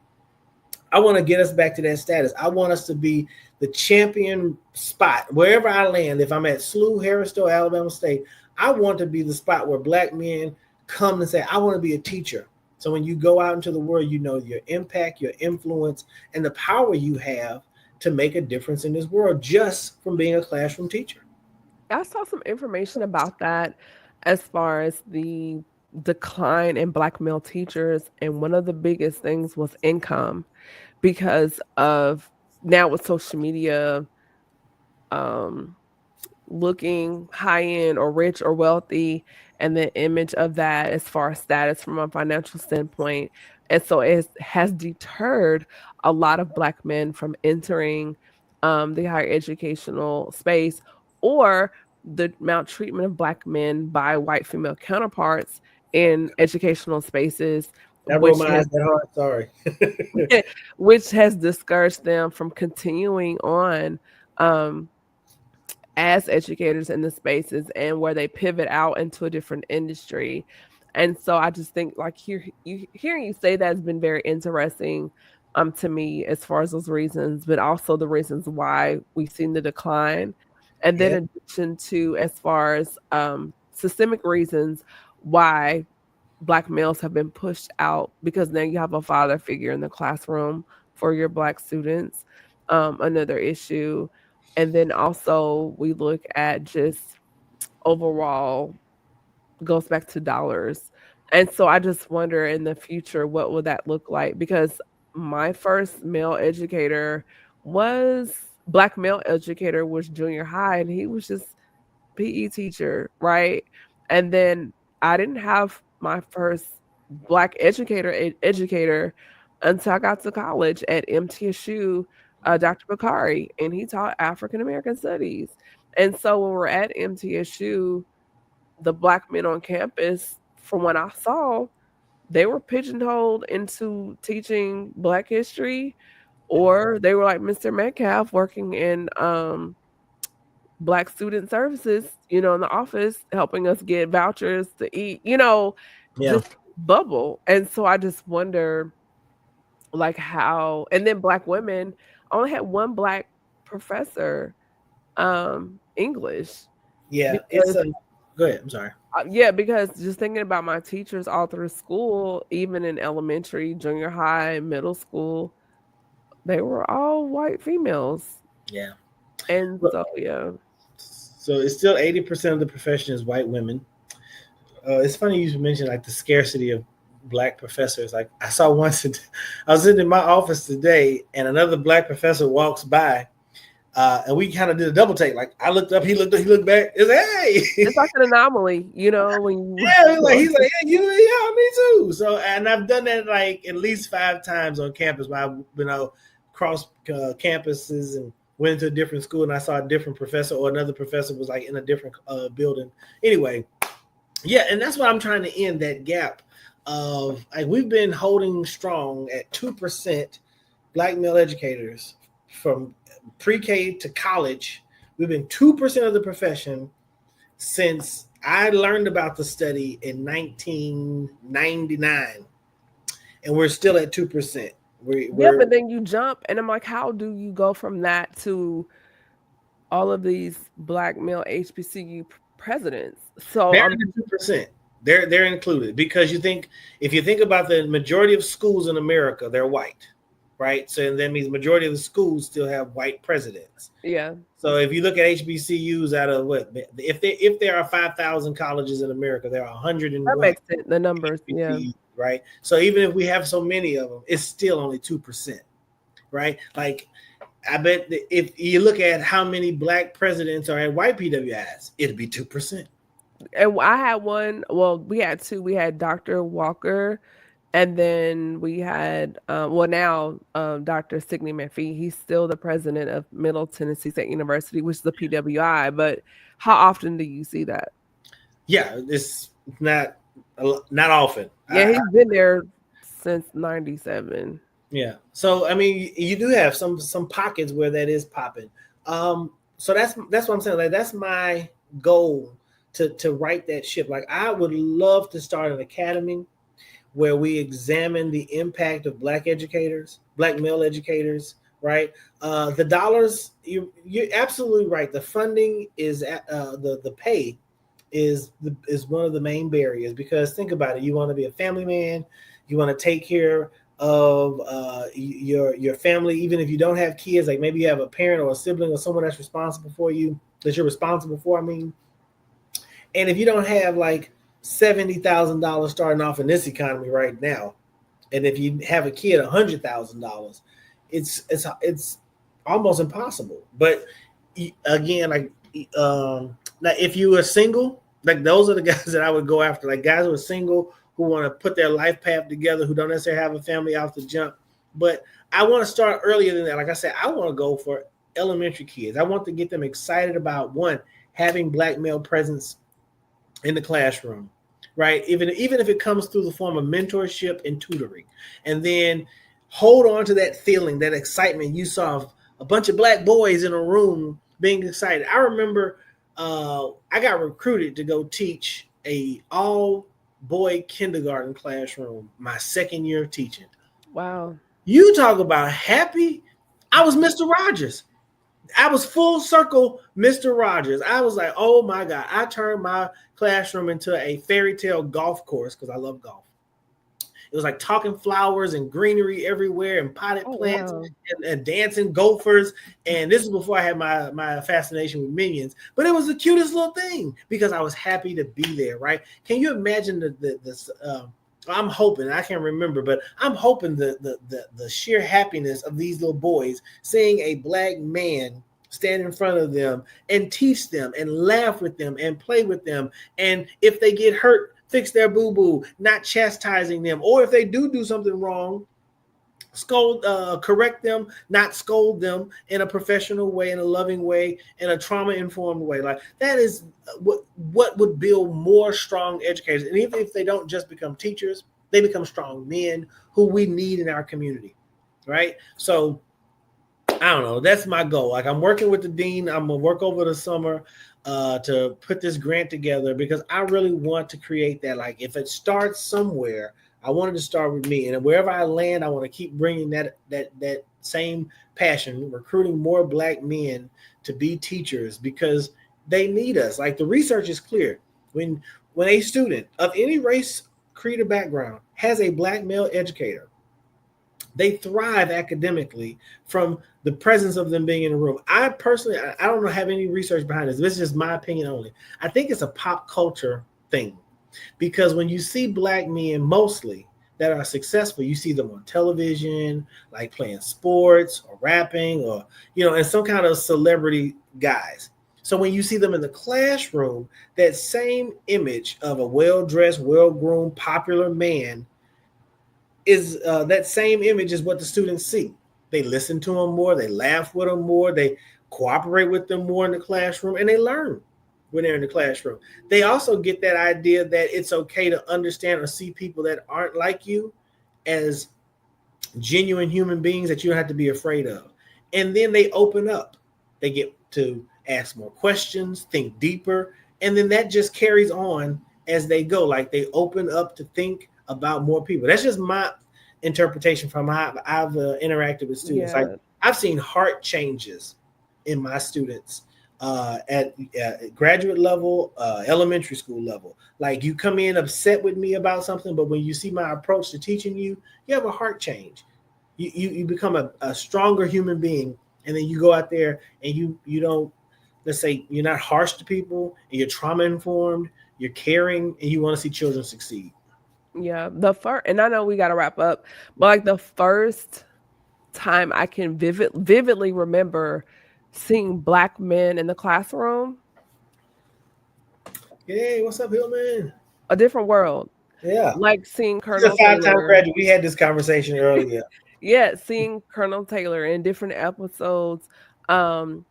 Speaker 3: I want to get us back to that status. I want us to be the champion spot wherever I land. If I'm at SLU, Harris-Stowe, Alabama State, I want to be the spot where Black men come and say, I want to be a teacher. So when you go out into the world, you know your impact, your influence, and the power you have to make a difference in this world just from being a classroom teacher.
Speaker 2: I saw some information about that as far as the decline in Black male teachers. And one of the biggest things was income, because of now with social media, looking high end or rich or wealthy, and the image of that as far as status from a financial standpoint. And so it has deterred a lot of Black men from entering the higher educational space, or the maltreatment of Black men by white female counterparts in educational spaces,
Speaker 3: That broke my eyes that hard. Sorry.
Speaker 2: which has discouraged them from continuing on as educators in the spaces, and where they pivot out into a different industry. And so I just think, like, hearing you say that has been very interesting to me, as far as those reasons, but also the reasons why we've seen the decline. And then in addition to, as far as systemic reasons why Black males have been pushed out, because now you have a father figure in the classroom for your Black students, another issue. And then also we look at just overall, goes back to dollars. And so I just wonder, in the future, what will that look like? Because my first male educator was Black male educator was junior high, and he was just PE teacher, right? And then I didn't have my first Black educator until I got to college at MTSU, Dr. Bakari, and he taught African American studies. And so when we're at MTSU, the Black men on campus, from what I saw, they were pigeonholed into teaching Black history, or they were like Mr. Metcalf working in Black student services, in the office, helping us get vouchers to eat, just bubble. And so I just wonder, like, how, and then Black women, I only had one Black professor, English.
Speaker 3: Yeah, go ahead. I'm sorry.
Speaker 2: Yeah, because just thinking about my teachers all through school, even in elementary, junior high, middle school, they were all white females.
Speaker 3: Yeah.
Speaker 2: And so
Speaker 3: it's still 80% of the profession is white women. It's funny you mentioned like the scarcity of Black professors. Like, I saw once, I was in my office today, and another Black professor walks by, and we kind of did a double take. Like, I looked up, he looked back. It's like, hey,
Speaker 2: it's like an anomaly, when you,
Speaker 3: he's like, hey, me too. So, and I've done that like at least 5 times on campus where I've cross campuses and went into a different school, and I saw a different professor, or another professor was like in a different building. Anyway, yeah, and that's what I'm trying to end that gap of, like, we've been holding strong at 2% Black male educators from pre-K to college. We've been 2% of the profession since I learned about the study in 1999, and we're still at 2%.
Speaker 2: Yeah, but then you jump, and I'm like, how do you go from that to all of these Black male HBCU presidents? So
Speaker 3: they're 2%. They're included, because if you think about the majority of schools in America, they're white, right? So that means majority of the schools still have white presidents.
Speaker 2: Yeah.
Speaker 3: So if you look at HBCUs, out of what, if there are 5,000 colleges in America, there are 100 and
Speaker 2: that
Speaker 3: what,
Speaker 2: makes it, the numbers,
Speaker 3: HBCUs,
Speaker 2: yeah.
Speaker 3: right? So even if we have so many of them, it's still only 2%, right? Like, I bet that if you look at how many Black presidents are at white PWIs, it'd be 2%.
Speaker 2: And I had one. Well, we had two. We had Dr. Walker, and then we had now Dr. Sidney McAfee. He's still the president of Middle Tennessee State University, which is the PWI. But how often do you see that?
Speaker 3: Yeah, it's not often.
Speaker 2: Yeah, he's been there since '97.
Speaker 3: Yeah. So I mean, you do have some pockets where that is popping. So that's what I'm saying. Like, that's my goal, to right that ship. Like, I would love to start an academy where we examine the impact of Black educators, Black male educators, right? The dollars, you're absolutely right. The funding is the pay is one of the main barriers, because think about it. You want to be a family man, you want to take care of your family, even if you don't have kids. Like, maybe you have a parent or a sibling or someone that's responsible for you, that you're responsible for. I mean, and if you don't have like $70,000 starting off in this economy right now, and if you have a kid $100,000, it's almost impossible. But again, like, now if you are single, like, those are the guys that I would go after. Like, guys who are single, who want to put their life path together, who don't necessarily have a family off the jump. But I want to start earlier than that. Like I said, I want to go for elementary kids. I want to get them excited about, one, having Black male presence in the classroom, right? Even if it comes through the form of mentorship and tutoring, and then hold on to that feeling, that excitement you saw of a bunch of Black boys in a room being excited. I remember I got recruited to go teach a all-boy kindergarten classroom my second year of teaching.
Speaker 2: Wow.
Speaker 3: You talk about happy. I was Mr. Rogers. I was full circle Mr. Rogers. I was like, oh my God. I turned my classroom into a fairy tale golf course, because I love golf. It was like talking flowers and greenery everywhere, and potted plants,
Speaker 2: wow.
Speaker 3: and dancing gophers. And this is before I had my fascination with minions. But it was the cutest little thing, because I was happy to be there, right? Can you imagine this? I'm hoping, I can't remember, but I'm hoping the sheer happiness of these little boys seeing a Black man stand in front of them and teach them and laugh with them and play with them. And if they get hurt, fix their boo-boo, not chastising them. Or if they do something wrong, correct them, not scold them, in a professional way, in a loving way, in a trauma-informed way. Like, that is what would build more strong educators. And even if they don't just become teachers, they become strong men who we need in our community, right? So I don't know. That's my goal. Like, I'm working with the dean. I'm gonna work over the summer to put this grant together, because I really want to create that. Like, if it starts somewhere, I wanted to start with me, and wherever I land, I want to keep bringing that same passion, recruiting more Black men to be teachers, because they need us. Like, the research is clear. When a student of any race, creed, or background has a Black male educator, they thrive academically from the presence of them being in the room. I personally, I don't have any research behind this. This is just my opinion only. I think it's a pop culture thing, because when you see Black men mostly that are successful, you see them on television, like playing sports or rapping, or, and some kind of celebrity guys. So when you see them in the classroom, that same image of a well-dressed, well-groomed, popular man is that same image is what the students see. They listen to them more. They laugh with them more. They cooperate with them more in the classroom, and they learn when they're in the classroom. They also get that idea that it's okay to understand or see people that aren't like you as genuine human beings that you don't have to be afraid of. And then they open up. They get to ask more questions, think deeper, and then that just carries on as they go. Like they open up to think about more people. That's just my interpretation from how I've interacted with students.
Speaker 2: Yeah.
Speaker 3: Like I've seen heart changes in my students at graduate level, elementary school level. Like you come in upset with me about something, but when you see my approach to teaching you, you have a heart change. You become a stronger human being, and then you go out there and you don't, let's say you're not harsh to people, and you're trauma informed, you're caring, and you want to see children succeed.
Speaker 2: Yeah, the first, and I know we got to wrap up, but like the first time I can vividly remember seeing Black men in the classroom,
Speaker 3: Hey, what's up, Hillman?
Speaker 2: a different world.
Speaker 3: Yeah,
Speaker 2: Like seeing
Speaker 3: he's a
Speaker 2: Colonel
Speaker 3: 5-time
Speaker 2: Taylor.
Speaker 3: graduate. We had this conversation earlier.
Speaker 2: Yeah, seeing Colonel Taylor in different episodes, highlighting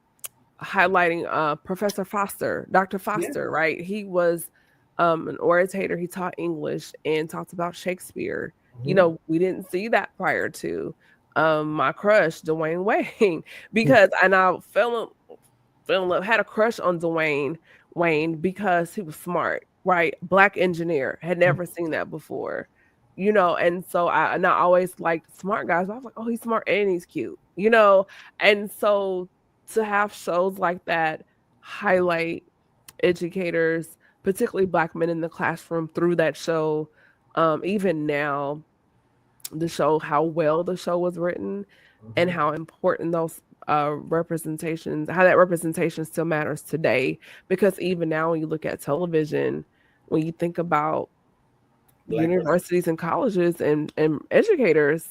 Speaker 2: Professor Foster, Dr. Foster, right? He was an orator. He taught English and talked about Shakespeare. You know, we didn't see that prior to my crush, Dwayne Wayne, because and I fell in love, had a crush on Dwayne Wayne because he was smart, right? Black engineer, had never seen that before. You know, and so I always liked smart guys. I was like, oh, he's smart and he's cute, you know, and so to have shows like that highlight educators, particularly Black men in the classroom through that show, even now, to show how well the show was written and how important those representations, how that representation still matters today. Because even now, when you look at television, when you think about universities and colleges and educators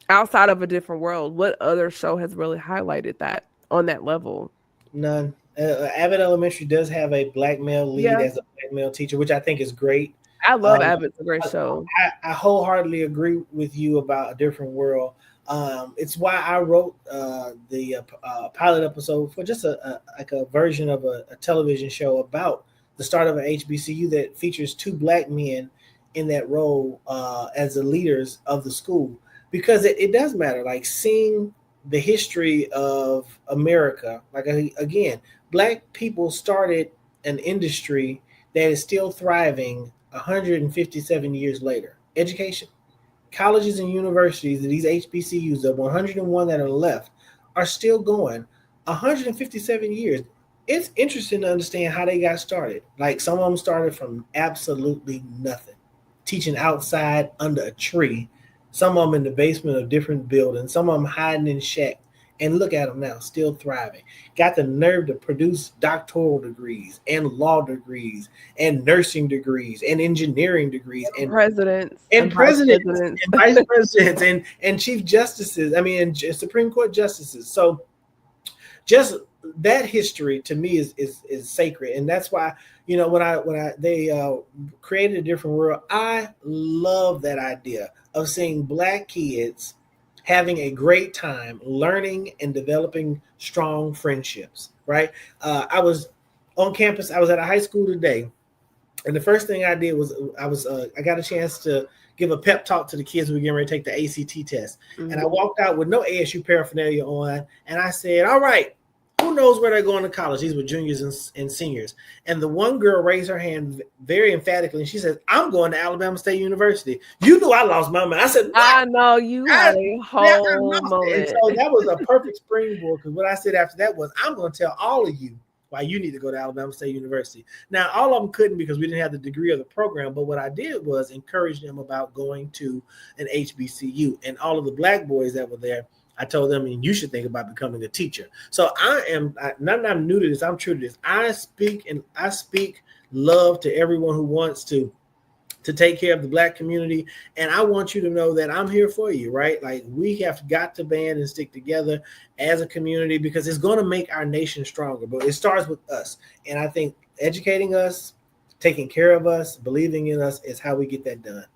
Speaker 2: outside of A Different World, what other show has really highlighted that on that level?
Speaker 3: None. Abbott Elementary does have a Black male lead as a Black male teacher, which I think is great.
Speaker 2: I love Abbott. It's a great show.
Speaker 3: I wholeheartedly agree with you about A Different World. It's why I wrote the pilot episode for just a version of a television show about the start of an HBCU that features 2 Black men in that role as the leaders of the school, because it does matter. Like seeing the history of America, like again, Black people started an industry that is still thriving 157 years later. Education, colleges and universities, these HBCUs, the 101 that are left, are still going 157 years. It's interesting to understand how they got started. Like some of them started from absolutely nothing, teaching outside under a tree, some of them in the basement of different buildings, some of them hiding in shacks. And look at them now, still thriving. Got the nerve to produce doctoral degrees and law degrees and nursing degrees and engineering degrees and
Speaker 2: presidents
Speaker 3: and presidents and vice presidents and chief justices. I mean, and Supreme Court justices. So just that history to me is sacred, and that's why, you know, when they created A Different World, I love that idea of seeing Black kids having a great time learning and developing strong friendships. Right? I was on campus. I was at a high school today, and the first thing I did was I got a chance to give a pep talk to the kids who were getting ready to take the ACT test, and I walked out with no ASU paraphernalia on, and I said, "All right, who knows where they're going to college?" These were juniors and seniors. And the one girl raised her hand very emphatically, and she said, "I'm going to Alabama State University." You knew I lost my mind. I said, "What?"
Speaker 2: I know you had a whole moment.
Speaker 3: And so that was a perfect springboard, because what I said after that was, I'm going to tell all of you why you need to go to Alabama State University. Now, all of them couldn't because we didn't have the degree of the program, but what I did was encourage them about going to an HBCU. And all of the Black boys that were there, I told them, and you should think about becoming a teacher. So I'm new to this, I'm true to this. I speak love to everyone who wants to take care of the Black community. And I want you to know that I'm here for you, right? Like, we have got to band and stick together as a community, because it's going to make our nation stronger. But it starts with us. And I think educating us, taking care of us, believing in us is how we get that done.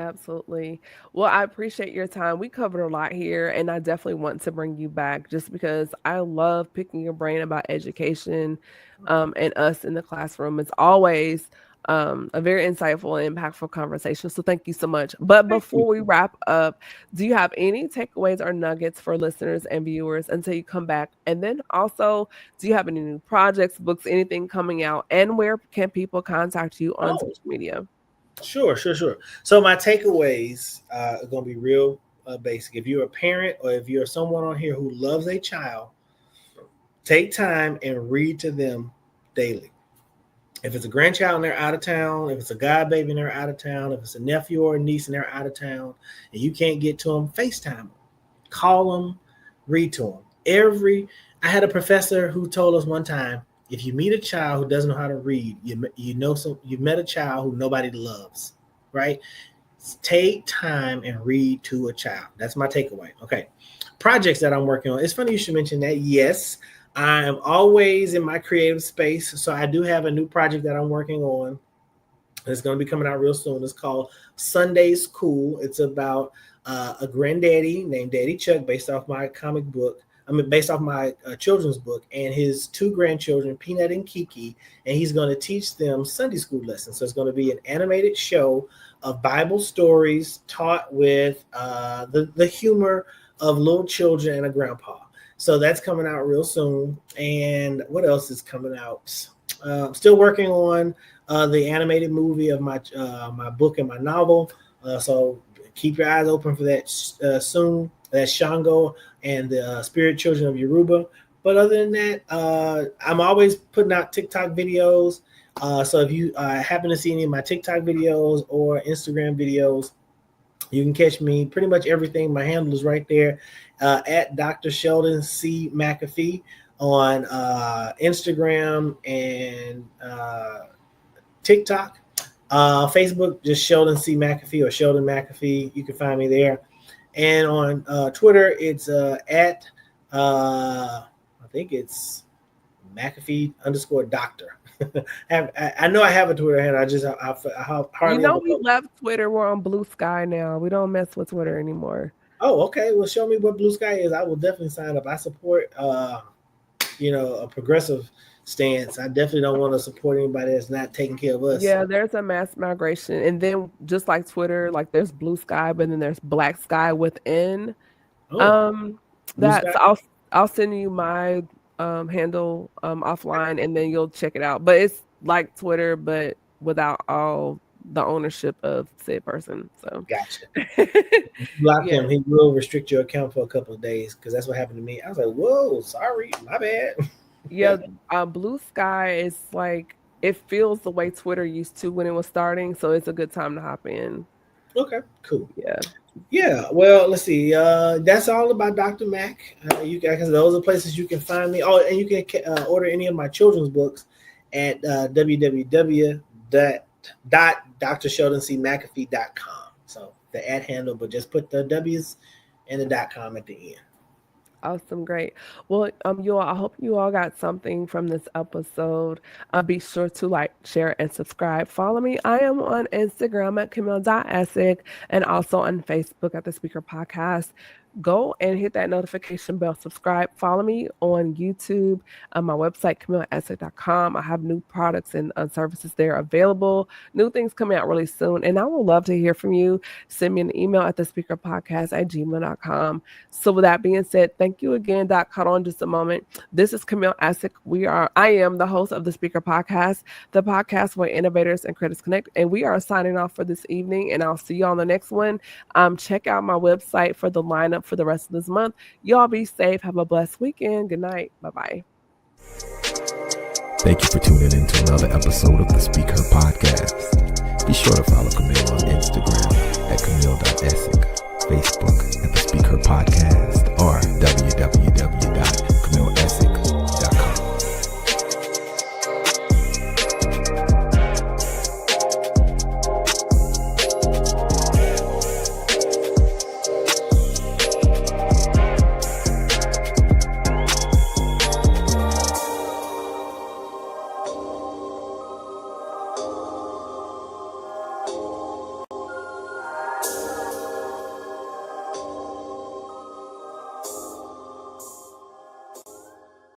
Speaker 2: Absolutely. Well, I appreciate your time. We covered a lot here, and I definitely want to bring you back just because I love picking your brain about education and us in the classroom. It's always a very insightful and impactful conversation. So thank you so much. But
Speaker 3: Thank you.
Speaker 2: before we wrap up, do you have any takeaways or nuggets for listeners and viewers until you come back? And then also, do you have any new projects, books, anything coming out? And where can people contact you on
Speaker 3: Oh,
Speaker 2: social media?
Speaker 3: sure. So my takeaways are going to be real basic. If you're a parent or if you're someone on here who loves a child, take time and read to them daily. If it's a grandchild and they're out of town, if it's a godbaby and they're out of town, if it's a nephew or a niece and they're out of town, and you can't get to them, FaceTime them, call them, read to them. I had a professor who told us one time, if you meet a child who doesn't know how to read, you've met a child who nobody loves, right? Take time and read to a child. That's my takeaway. Okay. Projects that I'm working on. It's funny you should mention that. Yes, I am always in my creative space. So I do have a new project that I'm working on. It's going to be coming out real soon. It's called Sunday's Cool. It's about a granddaddy named Daddy Chuck, based off my based off my children's book, and his two grandchildren, Peanut and Kiki, and he's going to teach them Sunday school lessons. So it's going to be an animated show of Bible stories taught with the humor of little children and a grandpa. So that's coming out real soon. And what else is coming out? Still working on the animated movie of my book and my novel. So keep your eyes open for that soon. That's Shango and the Spirit Children of Yoruba. But other than that, I'm always putting out TikTok videos. So if you happen to see any of my TikTok videos or Instagram videos, you can catch me pretty much everything. My handle is right there at Dr. Sheldon C. McAfee on Instagram and TikTok. Facebook, just Sheldon C. McAfee or Sheldon McAfee. You can find me there. And on Twitter, it's at, I think it's McAfee_doctor. I know I have a Twitter handle. I hardly.
Speaker 2: We left Twitter. We're on Blue Sky now. We don't mess with Twitter anymore.
Speaker 3: Oh, okay. Well, show me what Blue Sky is. I will definitely sign up. I support, a progressive stance. I definitely don't want to support anybody that's not taking care of us.
Speaker 2: Yeah, there's a mass migration, and then just like Twitter, like there's Blue Sky, but then there's Black Sky within. I'll send you my handle offline, and then you'll check it out. But it's like Twitter, but without all the ownership of said person. So
Speaker 3: gotcha. Block him. He will restrict your account for a couple of days, because that's what happened to me. I was like, whoa, sorry, my bad.
Speaker 2: Yeah, Blue Sky is like, it feels the way Twitter used to when it was starting, so it's a good time to hop in.
Speaker 3: Okay, cool.
Speaker 2: Yeah.
Speaker 3: Well, let's see. That's all about Dr. Mac. You guys, those are places you can find me. Oh, and you can order any of my children's books at www.drsheldoncmcafee.com. So the @ handle, but just put the W's and the .com at the end.
Speaker 2: Awesome, great. Well, you all, I hope you all got something from this episode. Be sure to like, share, and subscribe. Follow me. I am on Instagram at Camille.Essig and also on Facebook at The Speaker Podcast. Go and hit that notification bell, subscribe, follow me on YouTube, on my website, CamilleEssig.com. I have new products and services there available, new things coming out really soon. And I would love to hear from you. Send me an email at thespeakerpodcast@gmail.com. So with that being said, thank you again, Doc. Hold on just a moment. This is Camille Essig. I am the host of The Speaker Podcast, the podcast where innovators and critics connect. And we are signing off for this evening, and I'll see you on the next one. Check out my website for the lineup for the rest of this month. Y'all be safe. Have a blessed weekend. Good night. Bye-bye.
Speaker 1: Thank you for tuning in to another episode of The Speaker Podcast. Be sure to follow Camille on Instagram at Camille.Essig